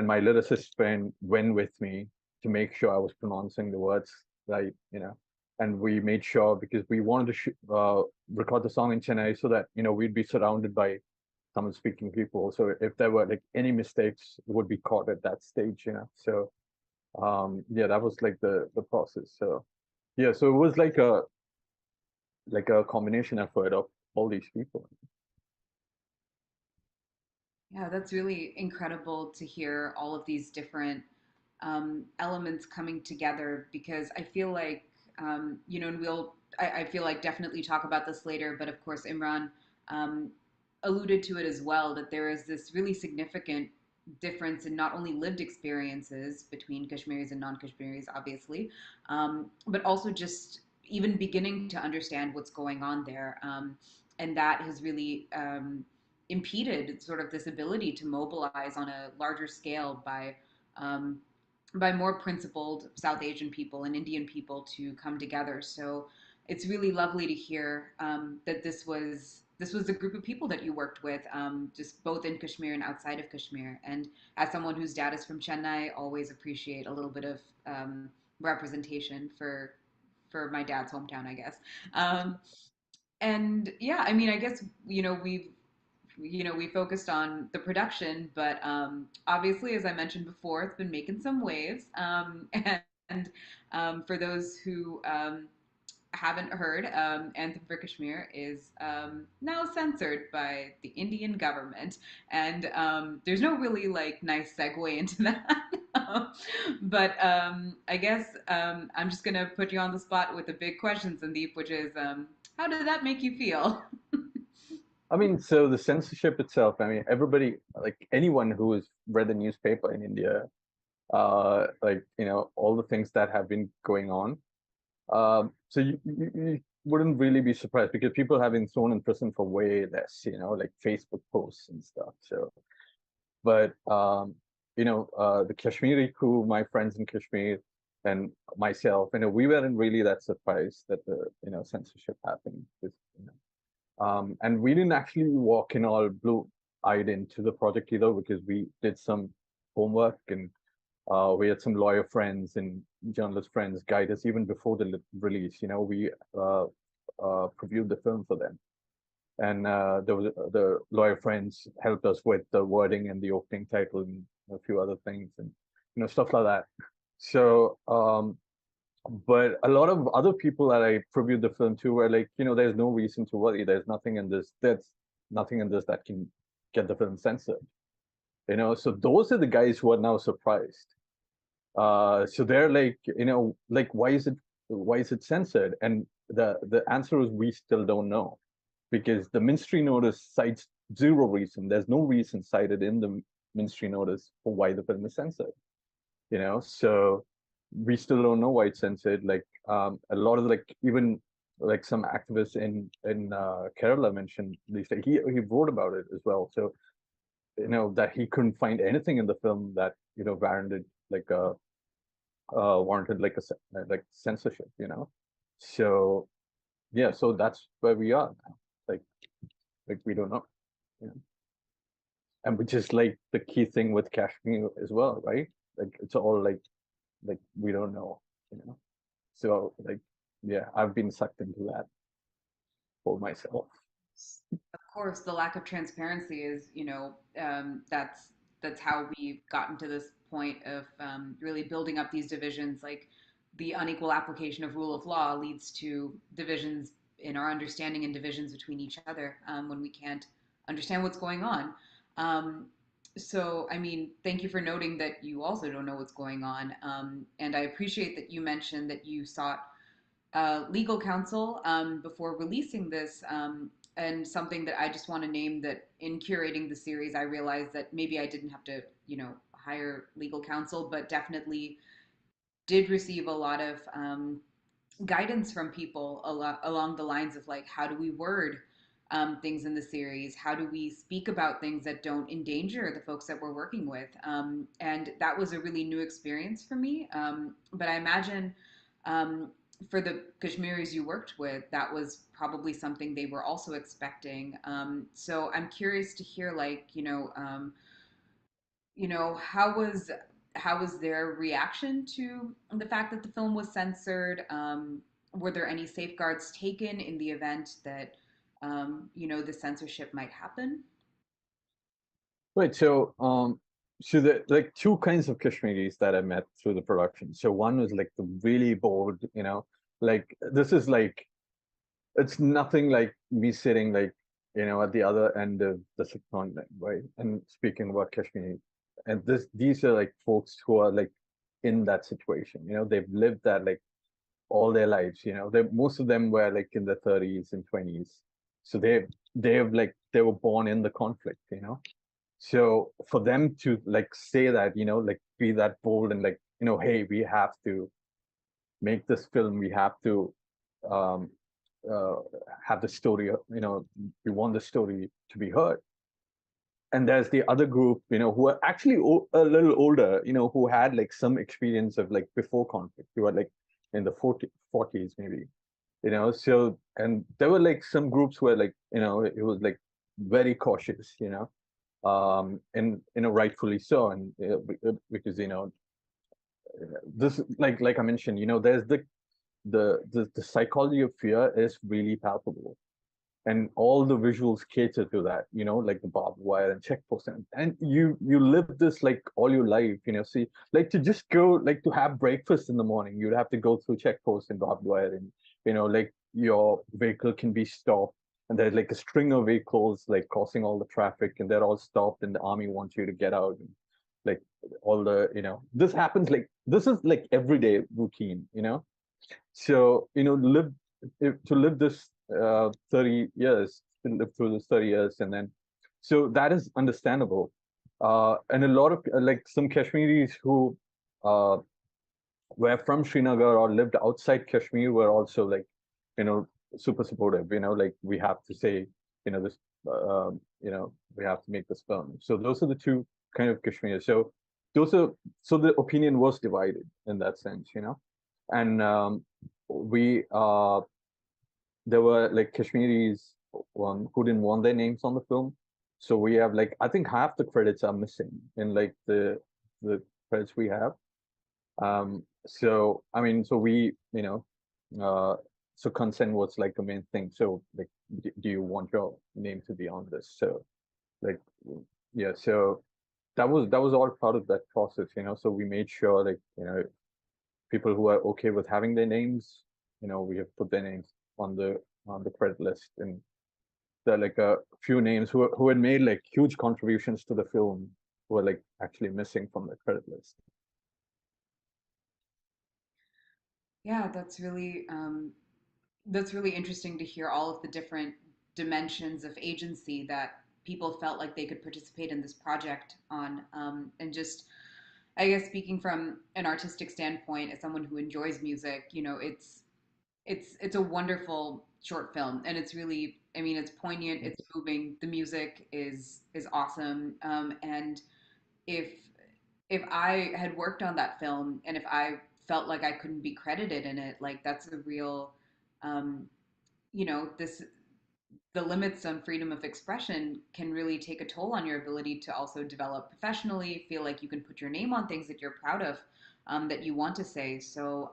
my lyricist friend went with me to make sure I was pronouncing the words right, you know. And we made sure because we wanted to record the song in Chennai so that you know we'd be surrounded by Tamil-speaking people. So if there were like any mistakes, it would be caught at that stage, you know. So yeah, that was like the process. So yeah, so it was like a combination effort of all these people. Yeah, that's really incredible to hear all of these different elements coming together because I feel like, you know, and I feel like definitely talk about this later, but of course, Imran um, alluded to it as well that there is this really significant difference in not only lived experiences between Kashmiris and non-Kashmiris, obviously, but also just even beginning to understand what's going on there. And that has really impeded sort of this ability to mobilize on a larger scale um, by more principled South Asian people and Indian people to come together. So it's really lovely to hear that this was a group of people that you worked with, just both in Kashmir and outside of Kashmir. And as someone whose dad is from Chennai, always appreciate a little bit of representation for my dad's hometown, I guess. Um, and yeah, I mean, I guess we focused on the production, but obviously, as I mentioned before, it's been making some waves. And for those who haven't heard, Anthem for Kashmir is now censored by the Indian government, and there's no really like nice segue into that. But I guess I'm just gonna put you on the spot with a big question, Sandeep, which is, how did that make you feel? I mean, so the censorship itself, I mean, everybody, like anyone who has read the newspaper in India, like, all the things that have been going on. So you wouldn't really be surprised because people have been thrown in prison for way less, like Facebook posts and stuff. So, but, the Kashmiri crew, my friends in Kashmir and myself, we weren't really that surprised that the, censorship happened. Because, and we didn't actually walk in all blue-eyed into the project either because we did some homework and we had some lawyer friends and journalist friends guide us even before the release. We previewed the film for them, and the lawyer friends helped us with the wording and the opening title and a few other things and stuff like that. So, but a lot of other people that I previewed the film to were like, there's no reason to worry. There's nothing in this. There's nothing in this that can get the film censored. So those are the guys who are now surprised. So they're like, like why is it censored? And the answer is we still don't know, because the ministry notice cites zero reason. There's no reason cited in the ministry notice for why the film is censored. So we still don't know why it's censored. Like a lot of even some activists in Kerala mentioned these days. He wrote about it as well. So that he couldn't find anything in the film that warranted censorship. So yeah, so that's where we are now. Like we don't know. And which is like the key thing with Kashmir as well, right? Like it's all like we don't know. So yeah, I've been sucked into that for myself. Of course, the lack of transparency is, that's how we've gotten to this point of really building up these divisions. Like the unequal application of rule of law leads to divisions in our understanding and divisions between each other when we can't understand what's going on. Um, so, I mean, thank you for noting that you also don't know what's going on. And I appreciate that you mentioned that you sought legal counsel before releasing this. And something that I just want to name, that in curating the series, I realized that maybe I didn't have to, hire legal counsel, but definitely did receive a lot of guidance from people along the lines of like, how do we word things in the series? How do we speak about things that don't endanger the folks that we're working with? And that was a really new experience for me. But I imagine um, for the Kashmiris you worked with, that was probably something they were also expecting. So I'm curious to hear, like, how was their reaction to the fact that the film was censored? Were there any safeguards taken in the event that the censorship might happen? Right. So the two kinds of Kashmiris that I met through the production. So one was like the really bold, like this is like it's nothing like me sitting at the other end of the subcontinent, right? And speaking about Kashmiri, and these are like folks who are like in that situation. They've lived that like all their lives. Most of them were like in their 30s and 20s, so they were born in the conflict. So for them to like say that, like be that bold and like, hey, we have to make this film, we have to um, uh, have the story, we want the story to be heard. And there's the other group, who are actually a little older, who had like some experience of like before conflict, who are like in the 40s maybe, so, and there were like some groups where like, it was like very cautious, and rightfully so, and because this, like I mentioned, there's the psychology of fear is really palpable, and all the visuals cater to that, like the barbed wire and checkposts, and you live this like all your life, see, like to just go, like to have breakfast in the morning, you'd have to go through checkposts and barbed wire, and like your vehicle can be stopped, and there's like a string of vehicles like crossing all the traffic, and they're all stopped, and the army wants you to get out, and like all the, this happens, like this is like everyday routine, so, to live this 30 years, to live through this 30 years, and then, so that is understandable. And a lot of like some Kashmiris who uh, were from Srinagar or lived outside Kashmir were also like, super supportive. Like we have to say, this, we have to make this film. So those are the two kind of Kashmiris. So so the opinion was divided in that sense, and we there were like Kashmiris who didn't want their names on the film. So we have like, I think half the credits are missing in like the credits we have. So I mean, so we, so consent was like the main thing. So like, do you want your name to be on this? So like, yeah, so that was all part of that process, So we made sure like, people who are okay with having their names, we have put their names on the credit list, and there are like a few names who had made like huge contributions to the film who are like actually missing from the credit list. Yeah, that's really interesting to hear all of the different dimensions of agency that people felt like they could participate in this project on, and just I guess speaking from an artistic standpoint, as someone who enjoys music, it's a wonderful short film, and it's really, I mean, it's poignant, it's moving, the music is awesome, and if I had worked on that film and if I felt like I couldn't be credited in it, like that's a real, um, this the limits on freedom of expression can really take a toll on your ability to also develop professionally, feel like you can put your name on things that you're proud of, that you want to say. So,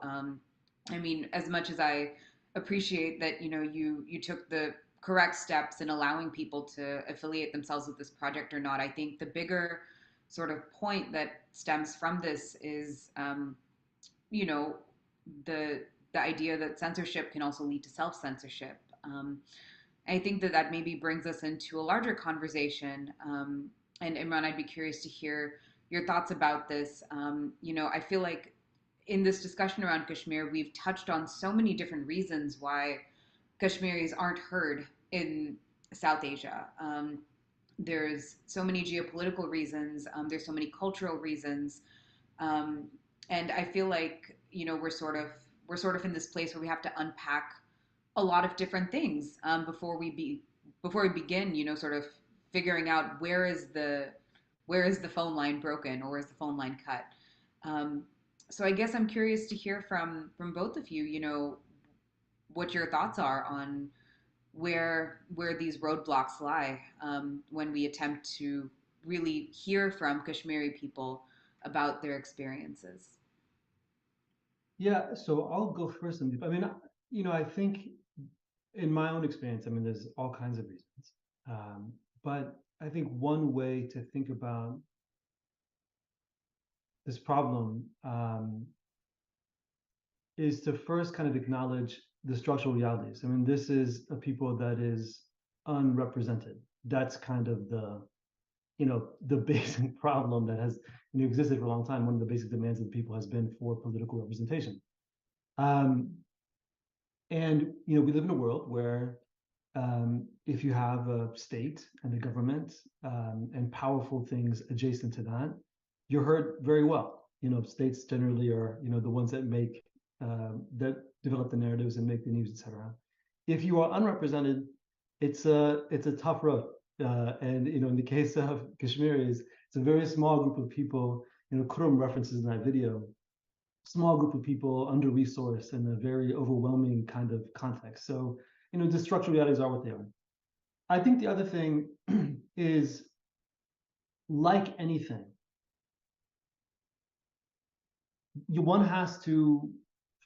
I mean, as much as I appreciate that, you took the correct steps in allowing people to affiliate themselves with this project or not, I think the bigger sort of point that stems from this is, you know, the idea that censorship can also lead to self censorship. I think that that maybe brings us into a larger conversation. And Imran, I'd be curious to hear your thoughts about this. I feel like in this discussion around Kashmir, we've touched on so many different reasons why Kashmiris aren't heard in South Asia. There's so many geopolitical reasons. There's so many cultural reasons, um, and I feel like we're sort of in this place where we have to unpack a lot of different things, before we begin, sort of figuring out where is the phone line broken or where is the phone line cut. Um, so I guess I'm curious to hear from both of you, what your thoughts are on where these roadblocks lie, when we attempt to really hear from Kashmiri people about their experiences. Yeah, so I'll go first. And I mean, I think in my own experience, I mean, there's all kinds of reasons. But I think one way to think about this problem is to first kind of acknowledge the structural realities. I mean, this is a people that is unrepresented. That's kind of the basic problem that has existed for a long time. One of the basic demands of the people has been for political representation. And we live in a world where if you have a state and a government and powerful things adjacent to that, you're heard very well. You know, states generally are, you know, the ones that make that develop the narratives and make the news, etc. If you are unrepresented, it's a tough road. And you know, in the case of Kashmiris, it's a very small group of people. You know, Kurum references in that video, small group of people, under-resourced in a very overwhelming kind of context. So, you know, the structural realities are what they are. I think the other thing is, like anything, one has to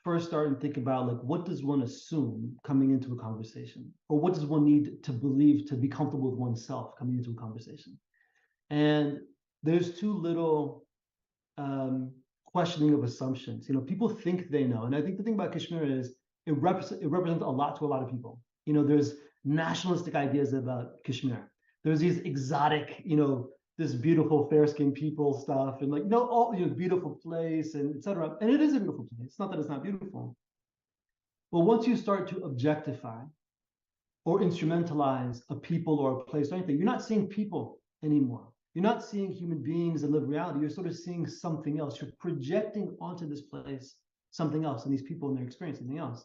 first start and think about, like, what does one assume coming into a conversation, or what does one need to believe to be comfortable with oneself coming into a conversation. And there's too little questioning of assumptions. You know, people think they know, and I think the thing about Kashmir is it represents a lot to a lot of people. You know, there's nationalistic ideas about Kashmir. There's these exotic, you know, this beautiful fair-skinned people stuff, and like, you know, all, you know, beautiful place and etc. And it is a beautiful place. It's not that it's not beautiful. But once you start to objectify or instrumentalize a people or a place or anything, you're not seeing people anymore. You're not seeing human beings that live reality. You're sort of seeing something else. You're projecting onto this place something else, and these people and their experience something else.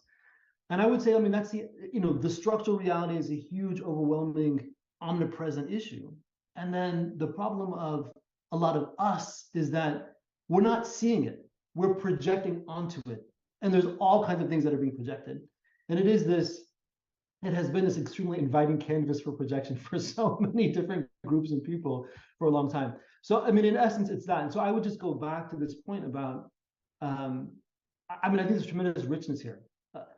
And I would say, I mean, that's the, you know, the structural reality is a huge, overwhelming, omnipresent issue. And then the problem of a lot of us is that we're not seeing it. We're projecting onto it. And there's all kinds of things that are being projected. And it has been this extremely inviting canvas for projection for so many different groups and people for a long time. So, I mean, in essence, it's that. And so I would just go back to this point about, I mean, I think there's tremendous richness here.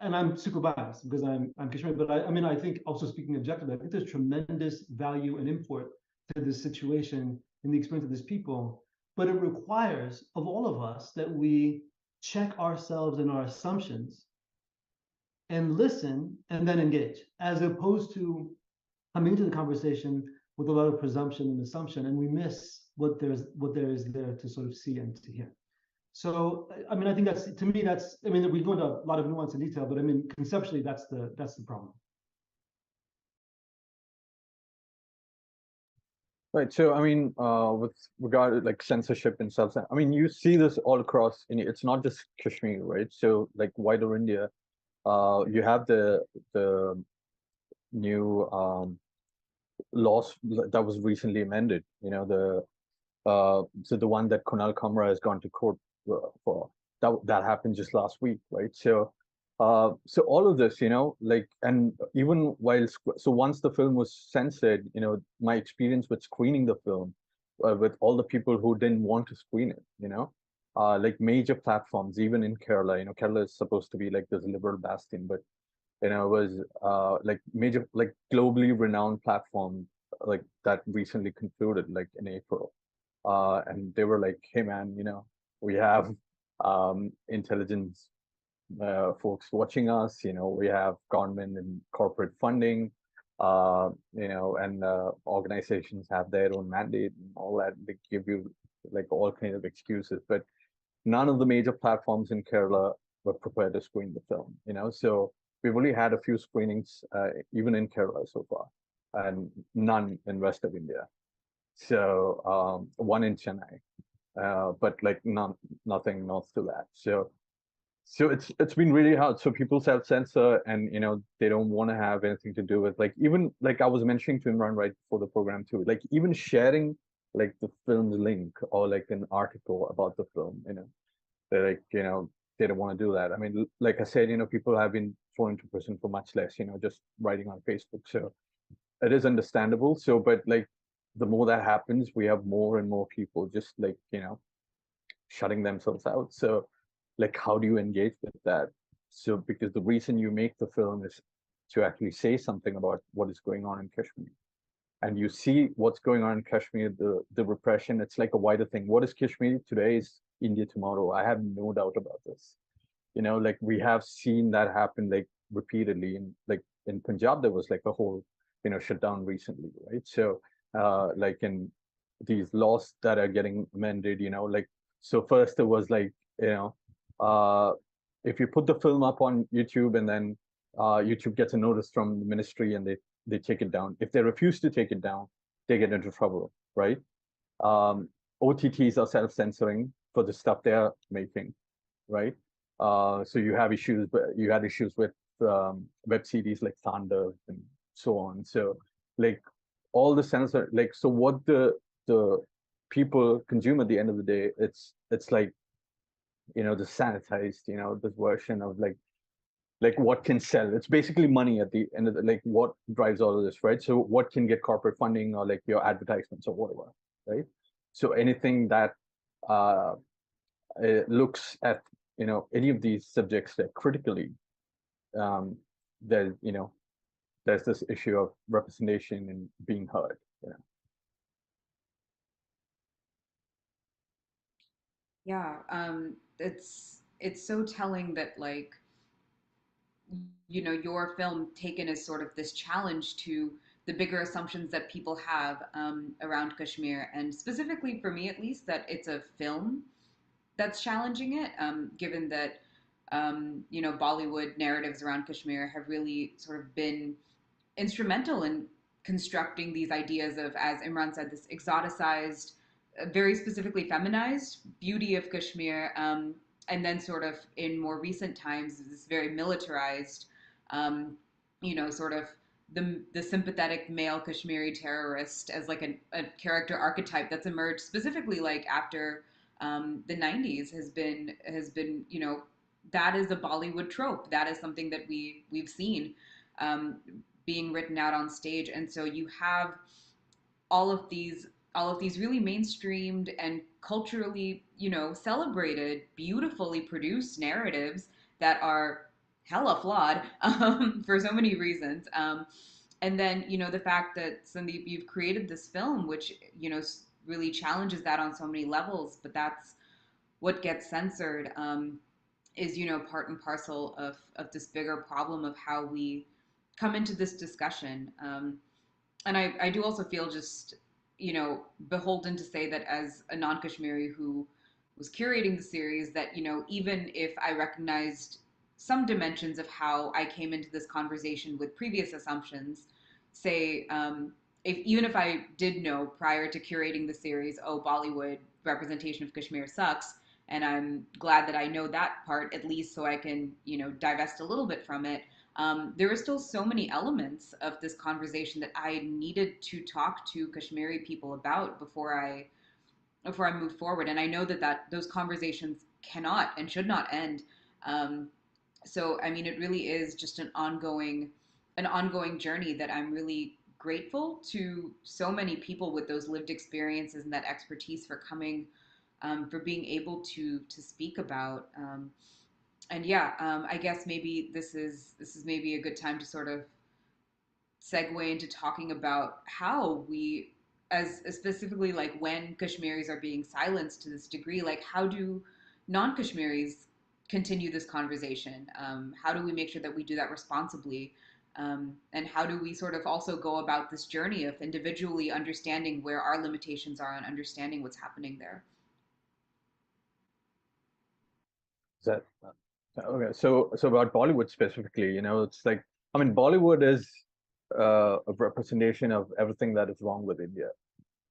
And I'm super biased because I'm Kashmiri, but I mean, I think also speaking objectively, I think there's tremendous value and import to this situation in the experience of these people. But it requires of all of us that we check ourselves and our assumptions and listen and then engage, as opposed to coming into the conversation with a lot of presumption and assumption, and we miss what there is there to sort of see and to hear. So, I mean, I think that's, to me, that's, I mean, we go into a lot of nuance and detail, but I mean, conceptually, that's the problem. Right. So, I mean, with regard to like censorship and stuff, I mean, you see this all across India. It's not just Kashmir, right? So, like wider India, you have the new laws that was recently amended. You know, so the one that Kunal Kamra has gone to court for, that happened just last week, right? So so all of this, you know, like, and even while, so once the film was censored, you know, my experience with screening the film with all the people who didn't want to screen it, you know, like major platforms, even in Kerala, you know, Kerala is supposed to be like this liberal bastion, but you know, it was like major, like globally renowned platform, like that recently concluded, like in April. And they were like, hey man, you know, we have intelligence folks watching us, you know, we have government and corporate funding, you know, and organizations have their own mandate and all that. They give you like all kinds of excuses, but none of the major platforms in Kerala were prepared to screen the film, you know. So we've only had a few screenings, even in Kerala so far, and none in rest of India. So one in Chennai, but like nothing north to that. So it's been really hard. So people self-censor, and you know, they don't want to have anything to do with, like, even like I was mentioning to Imran right before the program too, like even sharing like the film's link or like an article about the film, you know, they're like, you know, they don't want to do that. I mean, like I said, you know, people have been thrown into prison for much less, you know, just writing on Facebook. So it is understandable. So, but like the more that happens, we have more and more people just like, you know, shutting themselves out. So like, how do you engage with that? So, because the reason you make the film is to actually say something about what is going on in Kashmir. And you see what's going on in Kashmir, the repression, it's like a wider thing. What is Kashmir today is India tomorrow. I have no doubt about this. You know, like we have seen that happen like repeatedly. In like in Punjab, there was like a whole, you know, shutdown recently, right? So like in these laws that are getting amended, you know, like, so first it was like, you know, if you put the film up on YouTube and then YouTube gets a notice from the ministry and they take it down. If they refuse to take it down, they get into trouble, right? OTTs are self-censoring for the stuff they are making, right? So you have issues, but you had issues with web series like Thunder and so on. So like all the censor, like so what the people consume at the end of the day, it's like the sanitized, this version of like what can sell. It's basically money at the end of the, like what drives all of this, right? So what can get corporate funding or like your advertisements or whatever, right? So anything that looks at any of these subjects like critically, um, there's there's this issue of representation and being heard. Yeah, it's so telling that like your film taken as sort of this challenge to the bigger assumptions that people have around Kashmir, and specifically for me at least, that it's a film that's challenging it, given that Bollywood narratives around Kashmir have really sort of been instrumental in constructing these ideas of, as Imran said, this exoticized, very specifically feminized beauty of Kashmir, and then sort of in more recent times, this very militarized, sort of the sympathetic male Kashmiri terrorist as like a character archetype that's emerged specifically like after the 90s has been that is a Bollywood trope. That is something that we've seen um, being written out on stage, and so you have all of these all of these really mainstreamed and culturally celebrated, beautifully produced narratives that are hella flawed for so many reasons. And then the fact that Sandeep, you've created this film which really challenges that on so many levels, but that's what gets censored, is part and parcel of this bigger problem of how we come into this discussion. And I do also feel just beholden to say that as a non-Kashmiri who was curating the series, that even if I recognized some dimensions of how I came into this conversation with previous assumptions, say if even if I did know prior to curating the series, oh, Bollywood representation of Kashmir sucks, and I'm glad that I know that part at least, so I can divest a little bit from it. There are still so many elements of this conversation that I needed to talk to Kashmiri people about before I move forward. And I know that those conversations cannot and should not end. Um, so I mean, it really is just an ongoing journey that I'm really grateful to so many people with those lived experiences and that expertise for coming, for being able to speak about. And yeah, I guess maybe this is maybe a good time to sort of segue into talking about how we, as specifically like when Kashmiris are being silenced to this degree, like how do non-Kashmiris continue this conversation? How do we make sure that we do that responsibly? And how do we sort of also go about this journey of individually understanding where our limitations are and understanding what's happening there? Is that okay? So about Bollywood specifically, it's like, I mean, Bollywood is a representation of everything that is wrong with India.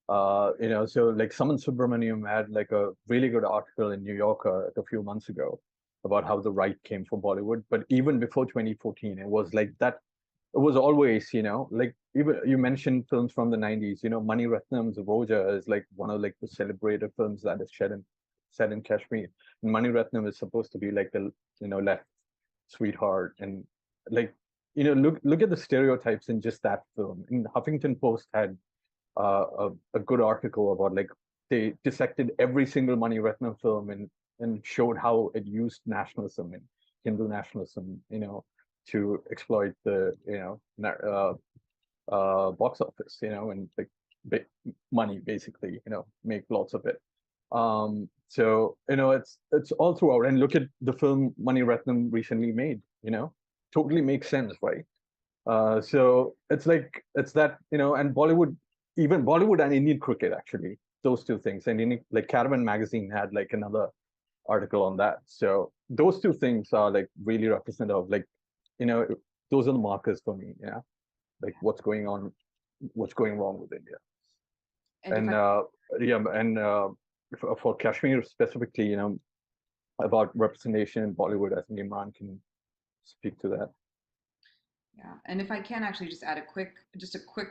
So like Saman Subramaniam had like a really good article in New Yorker a few months ago about how the right came from Bollywood. But even before 2014, it was like that. It was always, like even you mentioned films from the 90s. Mani Ratnam's Roja is like one of like the celebrated films that is set in Kashmir. And Mani Ratnam is supposed to be like the left sweetheart, and like look at the stereotypes in just that film. And Huffington Post had a good article about like they dissected every single Mani Ratnam film and showed how it used nationalism and Hindu nationalism, to exploit the box office, and like money basically, make lots of it. So it's all throughout. And look at the film Mani Ratnam recently made, totally makes sense, right? So it's like it's that, and Bollywood, even Bollywood and Indian cricket, actually, those two things. And like Caravan magazine had like another article on that. So those two things are like really representative of like, those are the markers for me. Yeah, like what's going on, what's going wrong with India. For Kashmir specifically, about representation in Bollywood, I think Imran can speak to that. Yeah, and if I can actually just add a quick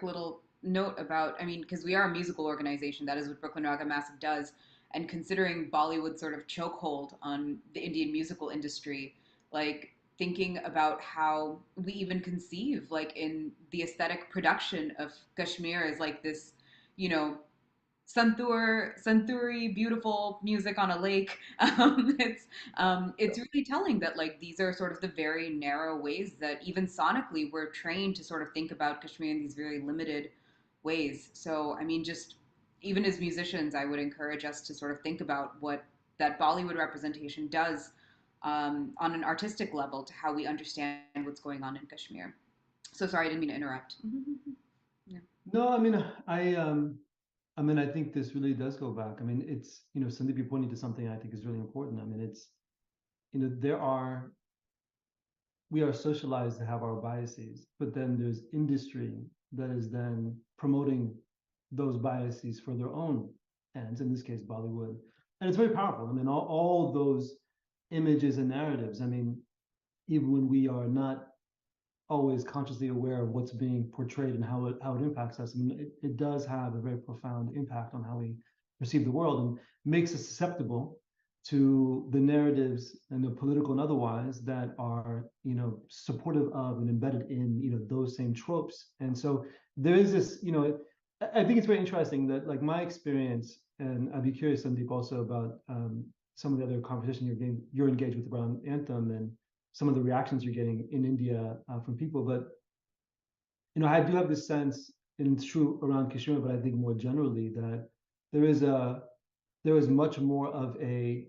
little note about, I mean, because we are a musical organization, that is what Brooklyn Raga Massive does, and considering Bollywood's sort of chokehold on the Indian musical industry, like thinking about how we even conceive, like in the aesthetic production of Kashmir is like this, you know, Santuri, beautiful music on a lake. It's really telling that like these are sort of the very narrow ways that even sonically we're trained to sort of think about Kashmir in these very limited ways. So I mean, just even as musicians, I would encourage us to sort of think about what that Bollywood representation does on an artistic level to how we understand what's going on in Kashmir. So sorry, I didn't mean to interrupt. Yeah. No, I mean, I think this really does go back. I mean, it's, Sandeep, you pointed to something I think is really important. I mean, it's, we are socialized to have our biases, but then there's industry that is then promoting those biases for their own ends, in this case, Bollywood. And it's very powerful. I mean, all those images and narratives, I mean, even when we are not always consciously aware of what's being portrayed and how it impacts us. I mean, it does have a very profound impact on how we perceive the world and makes us susceptible to the narratives and the political and otherwise that are, supportive of and embedded in, those same tropes. And so there is this, I think it's very interesting that like my experience, and I'd be curious, Sandeep, also about some of the other conversation you're engaged with around Anthem and some of the reactions you're getting in India from people. But, I do have this sense, and it's true around Kashmir, but I think more generally that there is much more of a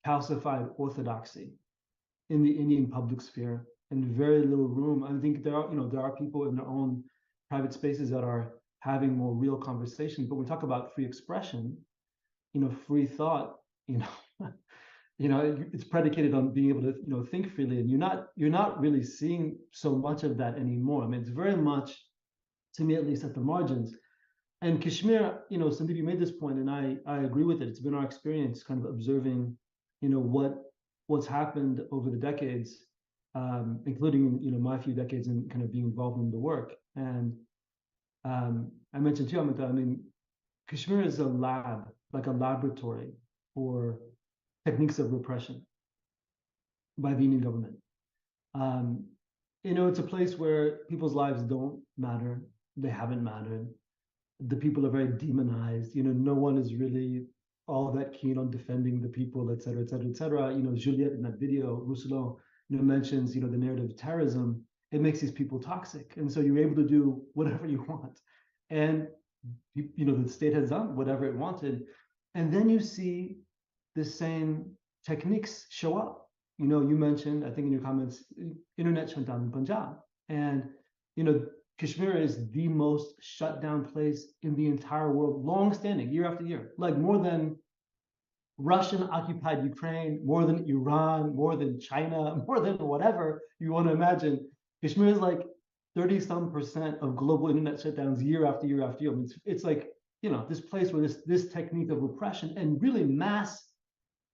calcified orthodoxy in the Indian public sphere and very little room. I think there are people in their own private spaces that are having more real conversations, but when we talk about free expression, free thought, it's predicated on being able to, think freely, and you're not really seeing so much of that anymore. I mean, it's very much, to me at least, at the margins. And Kashmir, Sandeep, you made this point, and I agree with it. It's been our experience kind of observing, what's happened over the decades, including, my few decades in kind of being involved in the work. And I mentioned too, Amita, I mean, Kashmir is a lab, like a laboratory for techniques of repression by the Indian government. It's a place where people's lives don't matter. They haven't mattered. The people are very demonized. No one is really all that keen on defending the people, et cetera, et cetera, et cetera. Juliet in that video, Rousselot, mentions, the narrative of terrorism. It makes these people toxic. And so you're able to do whatever you want. And, the state has done whatever it wanted. And then you see the same techniques show up. You mentioned, I think in your comments, internet shutdown in Punjab. And, Kashmir is the most shut down place in the entire world, long standing, year after year, like more than Russian occupied Ukraine, more than Iran, more than China, more than whatever you want to imagine. Kashmir is like 30-some% of global internet shutdowns year after year after year. I mean, it's like, this place where this technique of repression and really mass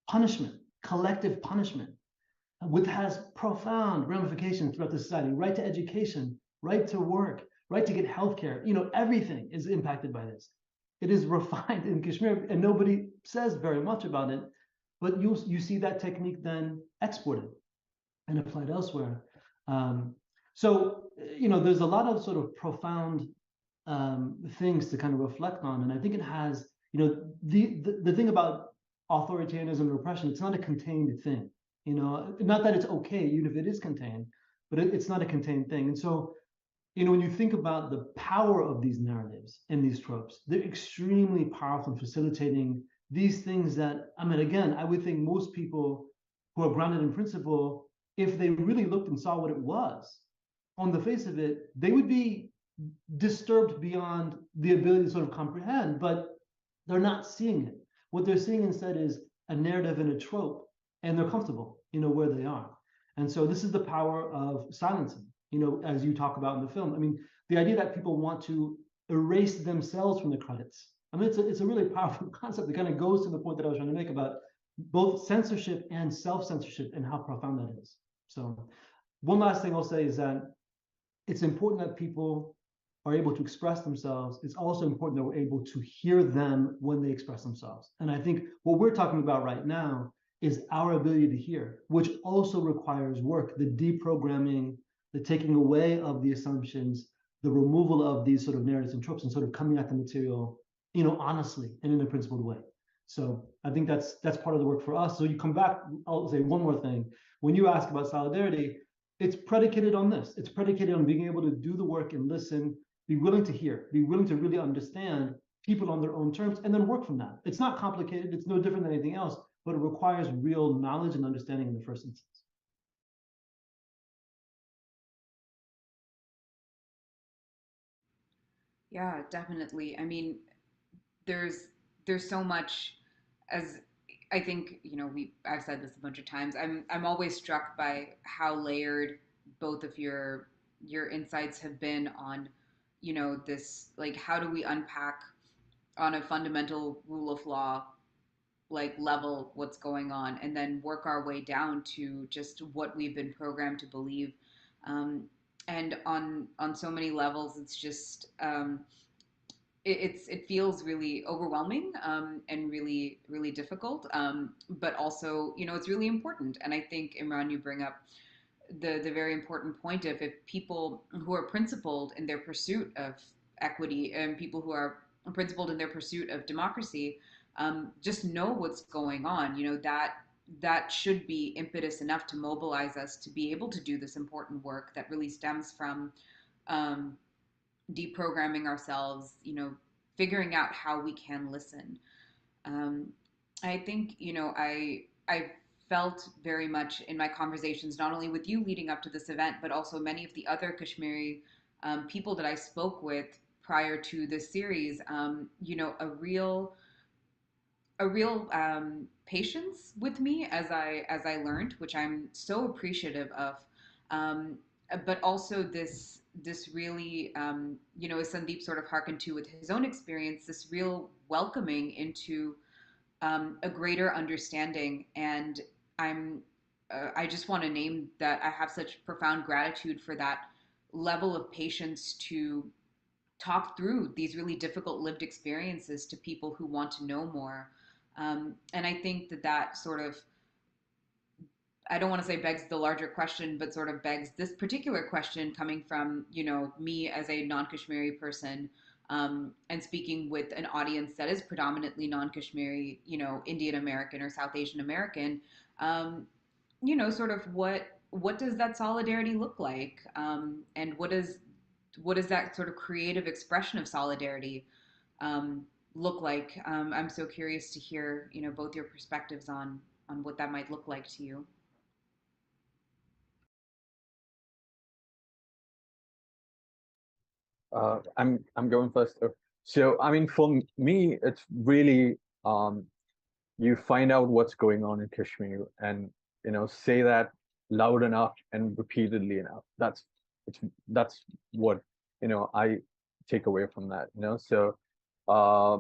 punishment, collective punishment, which has profound ramifications throughout the society. Right to education, right to work, right to get healthcare. Everything is impacted by this. It is refined in Kashmir, and nobody says very much about it. But you see that technique then exported and applied elsewhere. So there's a lot of sort of profound things to kind of reflect on, and I think it has. The thing about authoritarianism and repression, it's not a contained thing. Not that it's okay, even if it is contained, but it's not a contained thing. And so, when you think about the power of these narratives and these tropes, they're extremely powerful in facilitating these things that, I mean, again, I would think most people who are grounded in principle, if they really looked and saw what it was, on the face of it, they would be disturbed beyond the ability to sort of comprehend, but they're not seeing it. What they're seeing instead is a narrative and a trope, and they're comfortable, where they are. And so this is the power of silencing. as you talk about in the film. I mean, the idea that people want to erase themselves from the credits. I mean, it's a really powerful concept that kind of goes to the point that I was trying to make about both censorship and self-censorship and how profound that is. So one last thing I'll say is that it's important that people are able to express themselves. It's also important that we're able to hear them when they express themselves. And I think what we're talking about right now is our ability to hear, which also requires work, the deprogramming, the taking away of the assumptions, the removal of these sort of narratives and tropes, and sort of coming at the material, honestly and in a principled way. So I think that's part of the work for us. So you come back, I'll say one more thing. When you ask about solidarity, it's predicated on this. It's predicated on being able to do the work and listen, be willing to hear, be willing to really understand people on their own terms, and then work from that. It's not complicated. It's no different than anything else, but it requires real knowledge and understanding in the first instance. Yeah, definitely. I mean, there's so much, as I think, I've said this a bunch of times. I'm always struck by how layered both of your insights have been on, this, like, how do we unpack on a fundamental rule of law like level what's going on, and then work our way down to just what we've been programmed to believe. And on so many levels, it's just it feels really overwhelming, and really really difficult, but also it's really important. And I think, Imran, you bring up the very important point of, if people who are principled in their pursuit of equity, and people who are principled in their pursuit of democracy, just know what's going on, that should be impetus enough to mobilize us to be able to do this important work that really stems from um, deprogramming ourselves, figuring out how we can listen. Um, I think, I felt very much in my conversations, not only with you leading up to this event, but also many of the other Kashmiri people that I spoke with prior to this series, a real patience with me as I learned, which I'm so appreciative of. Um, but also this really, as Sandeep sort of hearkened to with his own experience, this real welcoming into a greater understanding. And I just want to name that I have such profound gratitude for that level of patience to talk through these really difficult lived experiences to people who want to know more. And I think that sort of, I don't want to say begs the larger question, but sort of begs this particular question, coming from, me as a non-Kashmiri person, and speaking with an audience that is predominantly non-Kashmiri, Indian American or South Asian American. Sort of what does that solidarity look like, and what does that sort of creative expression of solidarity look like? I'm so curious to hear, both your perspectives on what that might look like to you. I'm going first. So I mean, for me, it's really you find out what's going on in Kashmir, and say that loud enough and repeatedly enough. That's what I take away from that. So uh,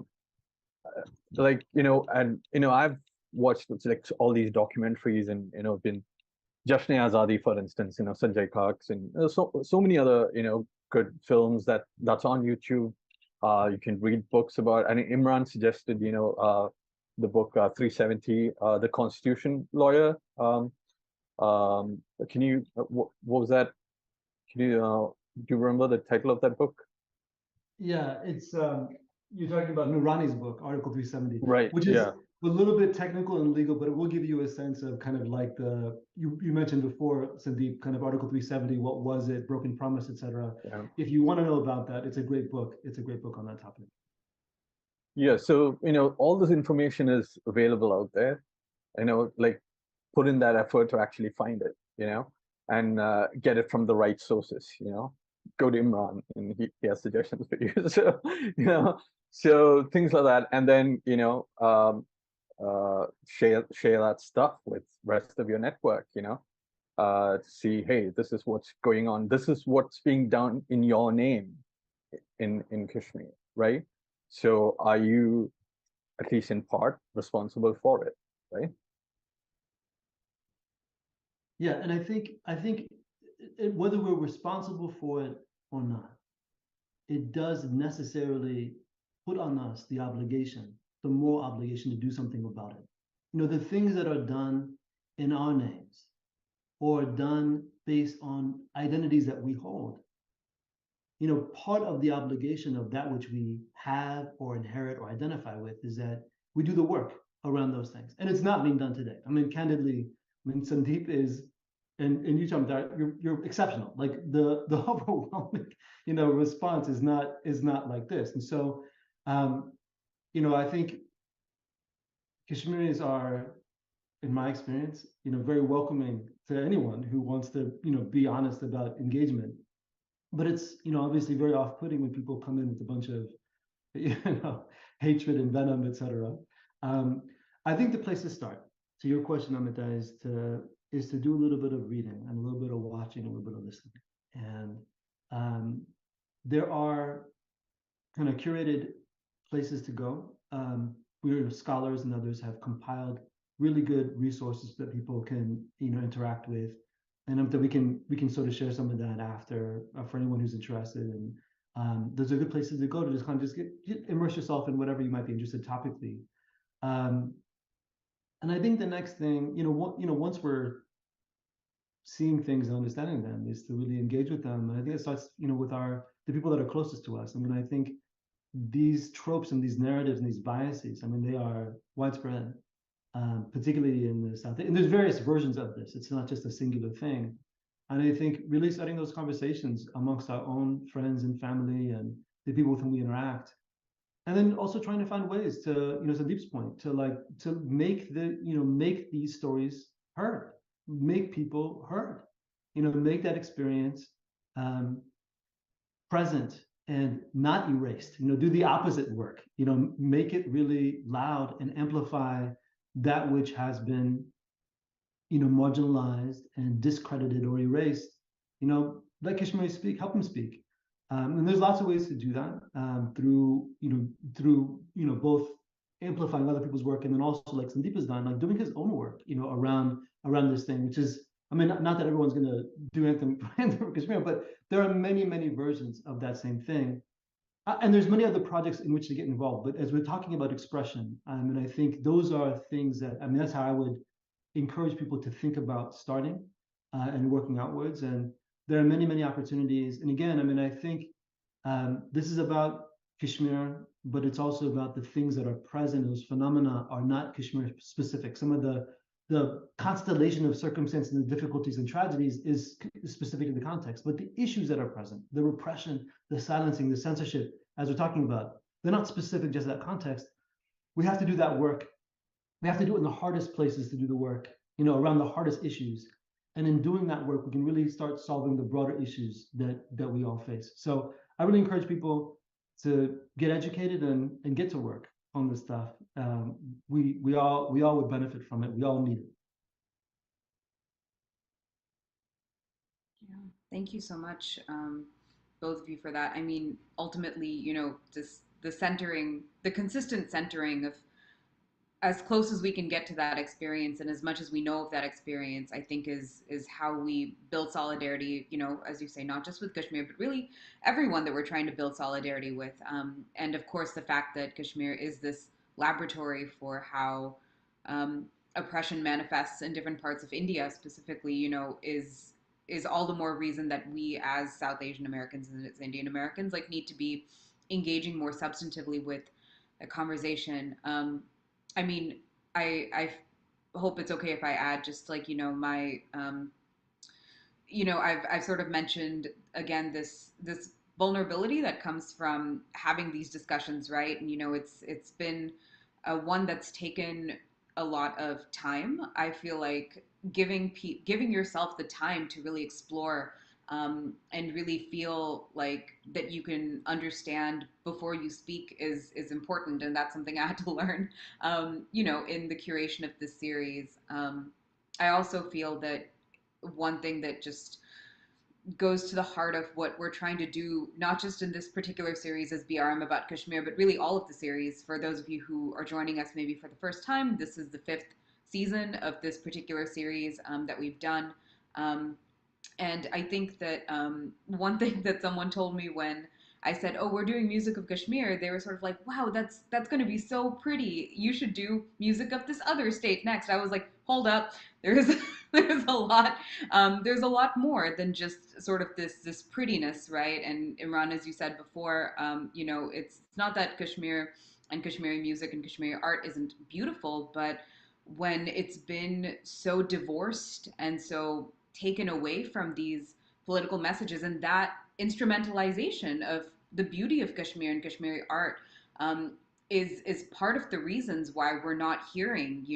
and I've watched like all these documentaries, and been Jashne Azadi, for instance, Sanjay Kak's, and so many other good films that's on YouTube. You can read books about. I mean, Imran suggested the book 370, The Constitution Lawyer. Can you what was that? Can you do you remember the title of that book? Yeah, it's you're talking about Noorani's book, Article 370, Right. which is Yeah. a little bit technical and legal, but it will give you a sense of kind of like you mentioned before, Sandeep, kind of Article 370, what was it, broken promise, etc. Yeah. If you want to know about that, it's a great book. It's a great book on that topic. Yeah. So all this information is available out there. Like put in that effort to actually find it. And get it from the right sources. Go to Imran, and he has suggestions for you. So so things like that, and then share that stuff with rest of your network. to see, hey, this is what's going on. This is what's being done in your name in Kashmir, right? So are you, at least in part, responsible for it, right? Yeah, and I think whether we're responsible for it or not, it does necessarily put on us the obligation, the moral obligation to do something about it. You know, the things that are done in our names or done based on identities that we hold, you know, part of the obligation of that which we have or inherit or identify with is that we do the work around those things. And it's not being done today. I mean, candidly, I mean, Sandeep is, and you, Chamdar, you're exceptional. Like the overwhelming, you know, response is not like this. And so, you know, I think Kashmiris are, in my experience, you know, very welcoming to anyone who wants to, you know, be honest about engagement. But it's, you know, obviously very off-putting when people come in with a bunch of, you know, hatred and venom, etc. Um, I think the place to start, to your question, Amita, is to do a little bit of reading and a little bit of watching, a little bit of listening. And there are kind of curated places to go. We, scholars and others, have compiled really good resources that people can, you know, interact with, and that we can sort of share some of that after, for anyone who's interested. And those are good places to go to just kind of just immerse yourself in whatever you might be interested topically. Um, and I think the next thing, once we're seeing things and understanding them, is to really engage with them. And I think it starts, you know, with the people that are closest to us. I mean, I think these tropes and these narratives and these biases, I mean, they are widespread, particularly in the South. And there's various versions of this. It's not just a singular thing. And I think really starting those conversations amongst our own friends and family and the people with whom we interact, and then also trying to find ways to, you know, Sandeep's point, to make these stories heard, make people heard, you know, make that experience present and not erased. You know, do the opposite work. You know, make it really loud and amplify that which has been, you know, marginalized and discredited or erased. You know, let Kashmiri speak, help them speak. And there's lots of ways to do that, through both amplifying other people's work, and then also, like Sandeep has done, like doing his own work, you know, around this thing, which is, I mean, not that everyone's going to do Anthem for Kashmir, but there are many, many versions of that same thing. And there's many other projects in which to get involved. But as we're talking about expression, and I think those are things that, I mean, that's how I would encourage people to think about starting and working outwards. And there are many, many opportunities. And again, I mean, I think this is about Kashmir, but it's also about the things that are present. Those phenomena are not Kashmir specific. Some of the constellation of circumstances and the difficulties and tragedies is specific to the context, but the issues that are present, the repression, the silencing, the censorship, as we're talking about, they're not specific just to that context. We have to do that work. We have to do it in the hardest places to do the work, you know, around the hardest issues. And in doing that work, we can really start solving the broader issues that we all face. So I really encourage people to get educated and get to work on this stuff. We all would benefit from it. We all need it. Yeah, thank you so much, both of you, for that. I mean, ultimately, you know, just the consistent centering of, as close as we can get to that experience and as much as we know of that experience, I think is how we build solidarity, you know, as you say, not just with Kashmir, but really everyone that we're trying to build solidarity with. And of course, the fact that Kashmir is this laboratory for how oppression manifests in different parts of India specifically, you know, is all the more reason that we as South Asian Americans and as Indian Americans, like, need to be engaging more substantively with a conversation. I mean, I hope it's okay if I add just, like, you know, my you know, I've sort of mentioned again this vulnerability that comes from having these discussions, right? And you know, it's been one that's taken a lot of time. I feel like giving yourself the time to really explore, and really feel like that you can understand before you speak is important, and that's something I had to learn, you know, in the curation of this series. I also feel that one thing that just goes to the heart of what we're trying to do, not just in this particular series as BRM about Kashmir, but really all of the series. For those of you who are joining us maybe for the first time, this is the 5th season of this particular series that we've done. And I think that one thing that someone told me when I said, "Oh, we're doing music of Kashmir," they were sort of like, "Wow, that's going to be so pretty. You should do music of this other state next." I was like, "Hold up, there's there's a lot there's a lot more than just sort of this prettiness, right?" And Imran, as you said before, it's not that Kashmir and Kashmiri music and Kashmiri art isn't beautiful, but when it's been so divorced and so taken away from these political messages and that instrumentalization of the beauty of Kashmir and Kashmiri art is part of the reasons why we're not hearing,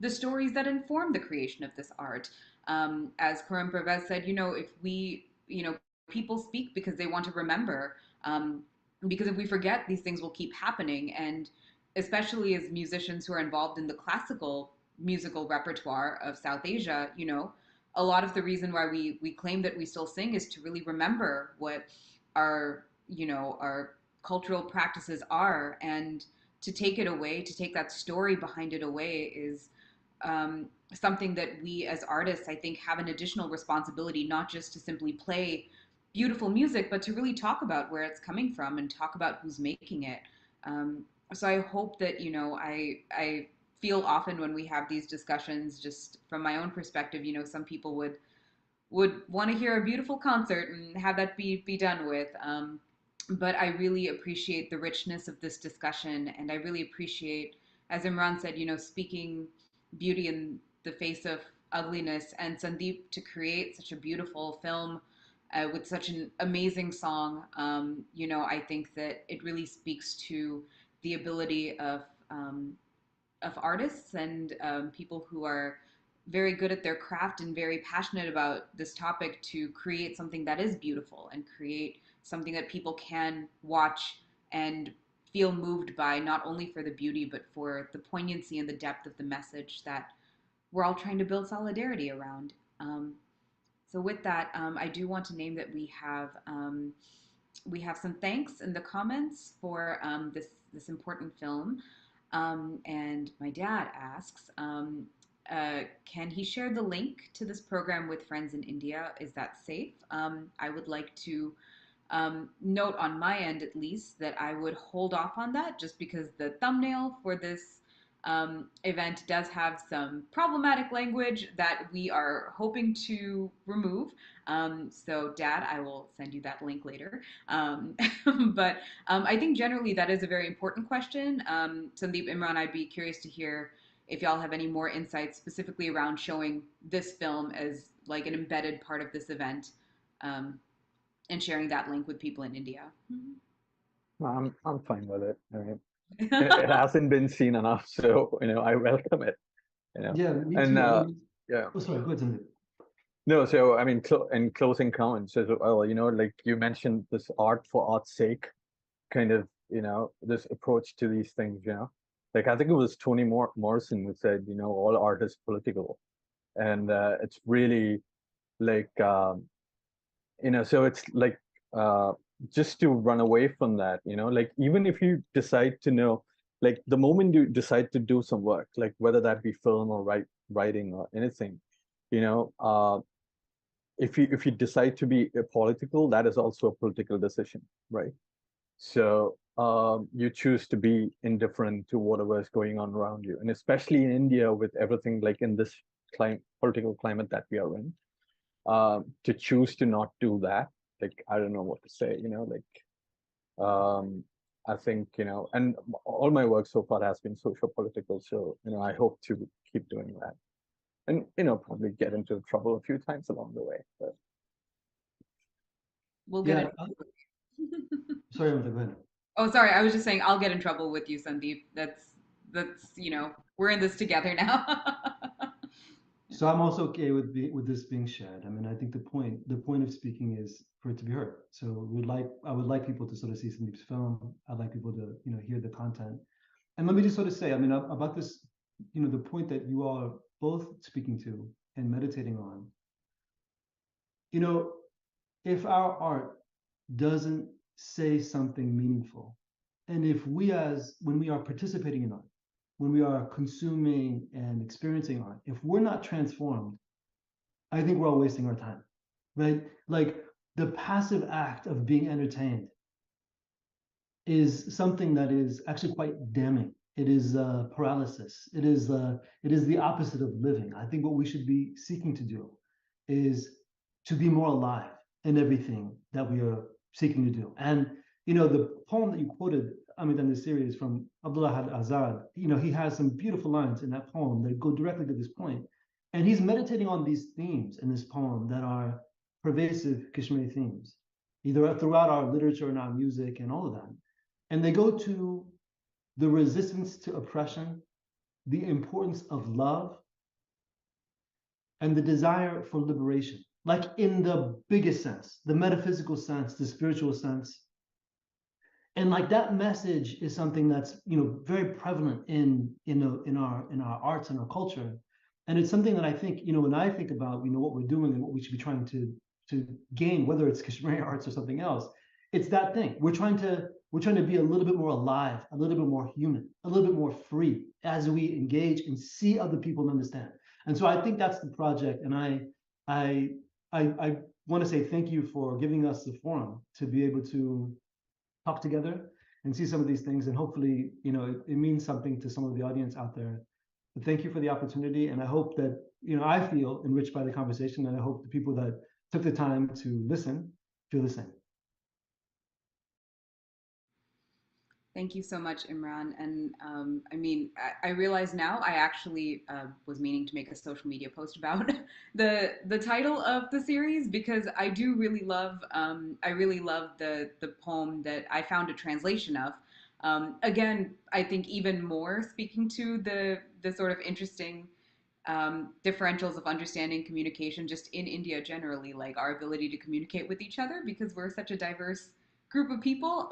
the stories that inform the creation of this art. As Karam Pervez said, if we, people speak because they want to remember. Because if we forget, these things will keep happening. And especially as musicians who are involved in the classical musical repertoire of South Asia, a lot of the reason why we claim that we still sing is to really remember what our our cultural practices are, and to take it away, to take that story behind it away is something that we as artists, I think, have an additional responsibility, not just to simply play beautiful music, but to really talk about where it's coming from and talk about who's making it. So I hope that I feel often when we have these discussions, just from my own perspective, some people would want to hear a beautiful concert and have that be done with. But I really appreciate the richness of this discussion, and I really appreciate, as Imran said, speaking beauty in the face of ugliness, and Sandeep to create such a beautiful film with such an amazing song. I think that it really speaks to the ability of artists and people who are very good at their craft and very passionate about this topic to create something that is beautiful and create something that people can watch and feel moved by, not only for the beauty, but for the poignancy and the depth of the message that we're all trying to build solidarity around. So with that, I do want to name that we have some thanks in the comments for this important film. And my dad asks, can he share the link to this program with friends in India? Is that safe? I would like to note on my end, at least, that I would hold off on that just because the thumbnail for this event does have some problematic language that we are hoping to remove. So, Dad, I will send you that link later. But I think generally that is a very important question. Sandeep, Imran, I'd be curious to hear if y'all have any more insights specifically around showing this film as like an embedded part of this event, and sharing that link with people in India. I'm fine with it. I mean, it hasn't been seen enough, so I welcome it. Yeah, me and too. I mean, yeah. Oh, sorry, go ahead, Sandeep. No, so I mean, in closing comments as well, like you mentioned, this art for art's sake, kind of, this approach to these things, like I think it was Toni Morrison who said, all art is political, and it's really like, so it's like just to run away from that, like even if you decide to know, like the moment you decide to do some work, like whether that be film or writing or anything, if you decide to be political, that is also a political decision, right? So you choose to be indifferent to whatever is going on around you, and especially in India with everything like in this political climate that we are in, to choose to not do that, like I don't know what to say, I think, and all my work so far has been social political, so I hope to keep doing that, and probably get into trouble a few times along the way, but we'll get Yeah, it. sorry, Amita, go ahead. Oh, sorry. I was just saying I'll get in trouble with you, Sandeep. That's we're in this together now. So I'm also okay with this being shared. I mean, I think the point of speaking is for it to be heard. So I would like people to sort of see Sandeep's film. I'd like people to hear the content. And let me just sort of say, I mean, about this, the point that you are both speaking to and meditating on you know, if our art doesn't say something meaningful, and if we as when we are participating in art, when we are consuming and experiencing art, if we're not transformed, I think we're all wasting our time, right? Like the passive act of being entertained is something that is actually quite damning. It is paralysis. It is the opposite of living. I think what we should be seeking to do is to be more alive in everything that we are seeking to do. And you know, the poem that you quoted, I mean, in this series from Abdullah Azad, you know, he has some beautiful lines in that poem that go directly to this point. And he's meditating on these themes in this poem that are pervasive Kashmiri themes, either throughout our literature and our music and all of that. And they go to the resistance to oppression, the importance of love, and the desire for liberation, like in the biggest sense, the metaphysical sense, the spiritual sense. And like that message is something that's, you know, very prevalent in our arts and our culture. And it's something that I think, you know, when I think about, you know, what we're doing and what we should be trying to gain, whether it's Kashmiri arts or something else, it's that thing. We're trying to be a little bit more alive, a little bit more human, a little bit more free as we engage and see other people and understand. And so I think that's the project. And I want to say thank you for giving us the forum to be able to talk together and see some of these things. And hopefully, you know, it means something to some of the audience out there. But thank you for the opportunity. And I hope that, you know, I feel enriched by the conversation, and I hope the people that took the time to listen feel the same. Thank you so much, Imran. And I mean, I realize now I actually was meaning to make a social media post about the title of the series, because I do really love I really love the poem that I found a translation of. Again, I think even more speaking to the sort of interesting differentials of understanding communication just in India generally, like our ability to communicate with each other because we're such a diverse group of people.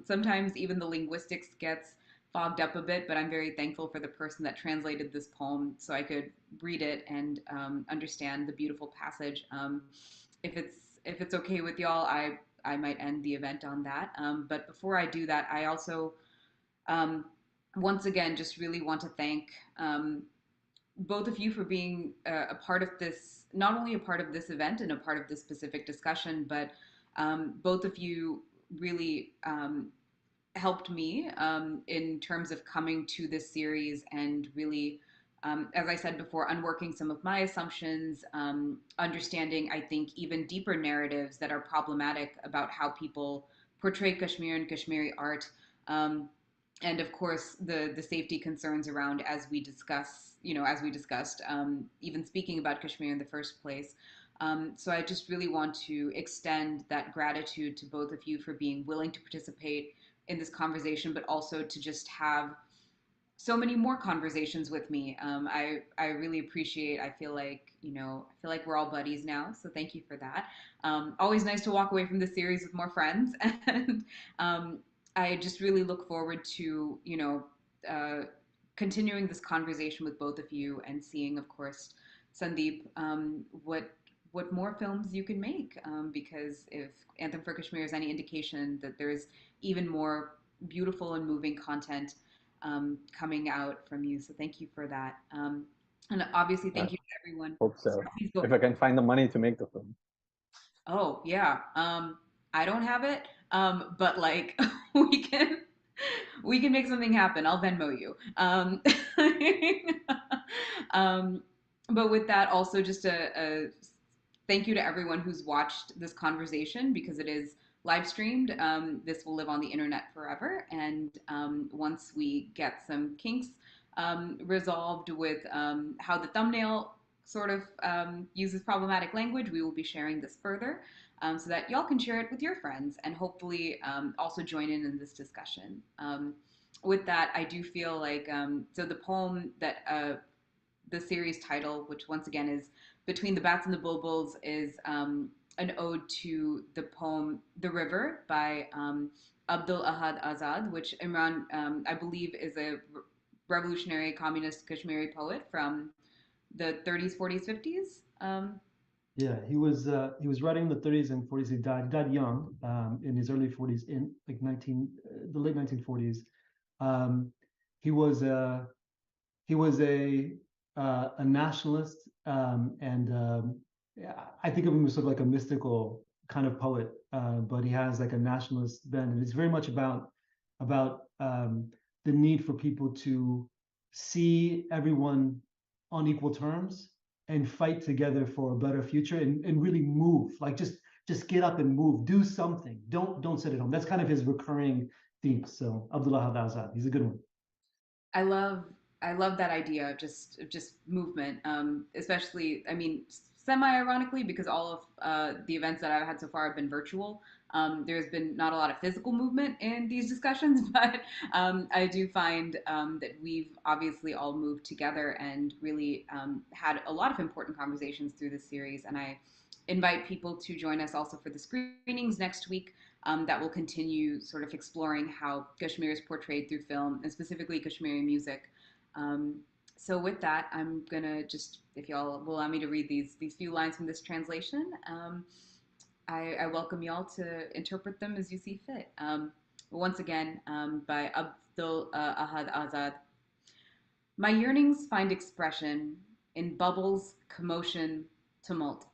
Sometimes even the linguistics gets fogged up a bit, but I'm very thankful for the person that translated this poem so I could read it and understand the beautiful passage. If it's okay with y'all, I might end the event on that. But before I do that, I also um, once again just really want to thank both of you for being a part of this, not only a part of this event and a part of this specific discussion, but both of you really helped me in terms of coming to this series and really, as I said before, unworking some of my assumptions, understanding, I think, even deeper narratives that are problematic about how people portray Kashmir and Kashmiri art. And of course, the safety concerns around, as we discussed, even speaking about Kashmir in the first place. So I just really want to extend that gratitude to both of you for being willing to participate in this conversation, but also to just have so many more conversations with me. I really appreciate. I feel like we're all buddies now. So thank you for that. Always nice to walk away from the series with more friends, and I just really look forward to continuing this conversation with both of you and seeing, of course, Sandeep, what more films you can make, because if Anthem for Kashmir is any indication that there's even more beautiful and moving content coming out from you. So thank you for that. And obviously, thank you to everyone. Hope so. Sorry, please go If I ahead. can find the money to make the film. Oh, yeah. I don't have it, but like we can we can make something happen. I'll Venmo you. Um, but with that, also just a thank you to everyone who's watched this conversation because it is live streamed. This will live on the internet forever. And once we get some kinks resolved with how the thumbnail sort of uses problematic language, we will be sharing this further so that y'all can share it with your friends and hopefully also join in this discussion. With that, I do feel like, so the poem that the series title, which once again is Between the Bats and the Bulbuls, is an ode to the poem The River by Abdul Ahad Azad, which Imran, I believe, is a revolutionary communist Kashmiri poet from the 30s, 40s, 50s. Yeah, he was writing in the 30s and 40s. He died young, in his early 40s, in like the late 1940s. Um, he was a nationalist, and yeah, I think of him as sort of like a mystical kind of poet, but he has like a nationalist bent, and it's very much about the need for people to see everyone on equal terms and fight together for a better future, and really move, like just get up and move, do something, don't sit at home. That's kind of his recurring theme. So Abdullah Azad, he's a good one. I love I love that idea of just movement, especially, I mean, semi-ironically, because all of the events that I've had so far have been virtual. There's been not a lot of physical movement in these discussions, but I do find that we've obviously all moved together and really had a lot of important conversations through this series. And I invite people to join us also for the screenings next week, that will continue sort of exploring how Kashmir is portrayed through film, and specifically Kashmiri music. Um, so with that, I'm gonna just, if y'all will allow me to read these few lines from this translation, I welcome y'all to interpret them as you see fit. Once again, by Abdul Ahad Azad. My yearnings find expression in bubbles, commotion, tumult.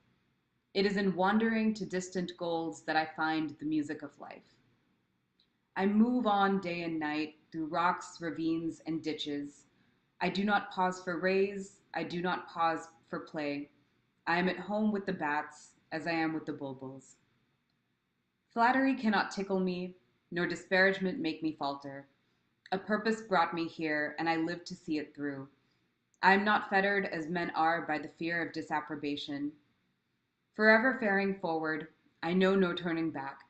It is in wandering to distant goals that I find the music of life. I move on day and night through rocks, ravines, and ditches. I do not pause for rays. I do not pause for play. I am at home with the bats as I am with the bulbuls. Flattery cannot tickle me, nor disparagement make me falter. A purpose brought me here, and I live to see it through. I am not fettered as men are by the fear of disapprobation. Forever faring forward, I know no turning back.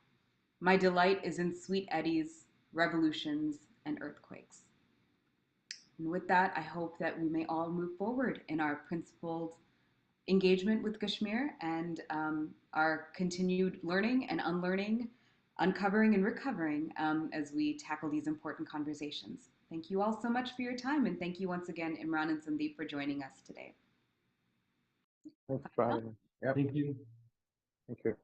My delight is in sweet eddies, revolutions, and earthquakes. And with that, I hope that we may all move forward in our principled engagement with Kashmir, and our continued learning and unlearning, uncovering and recovering, as we tackle these important conversations. Thank you all so much for your time, and thank you once again, Imran and Sandeep, for joining us today. Thanks for having me. Yep. Thank you. Thank you.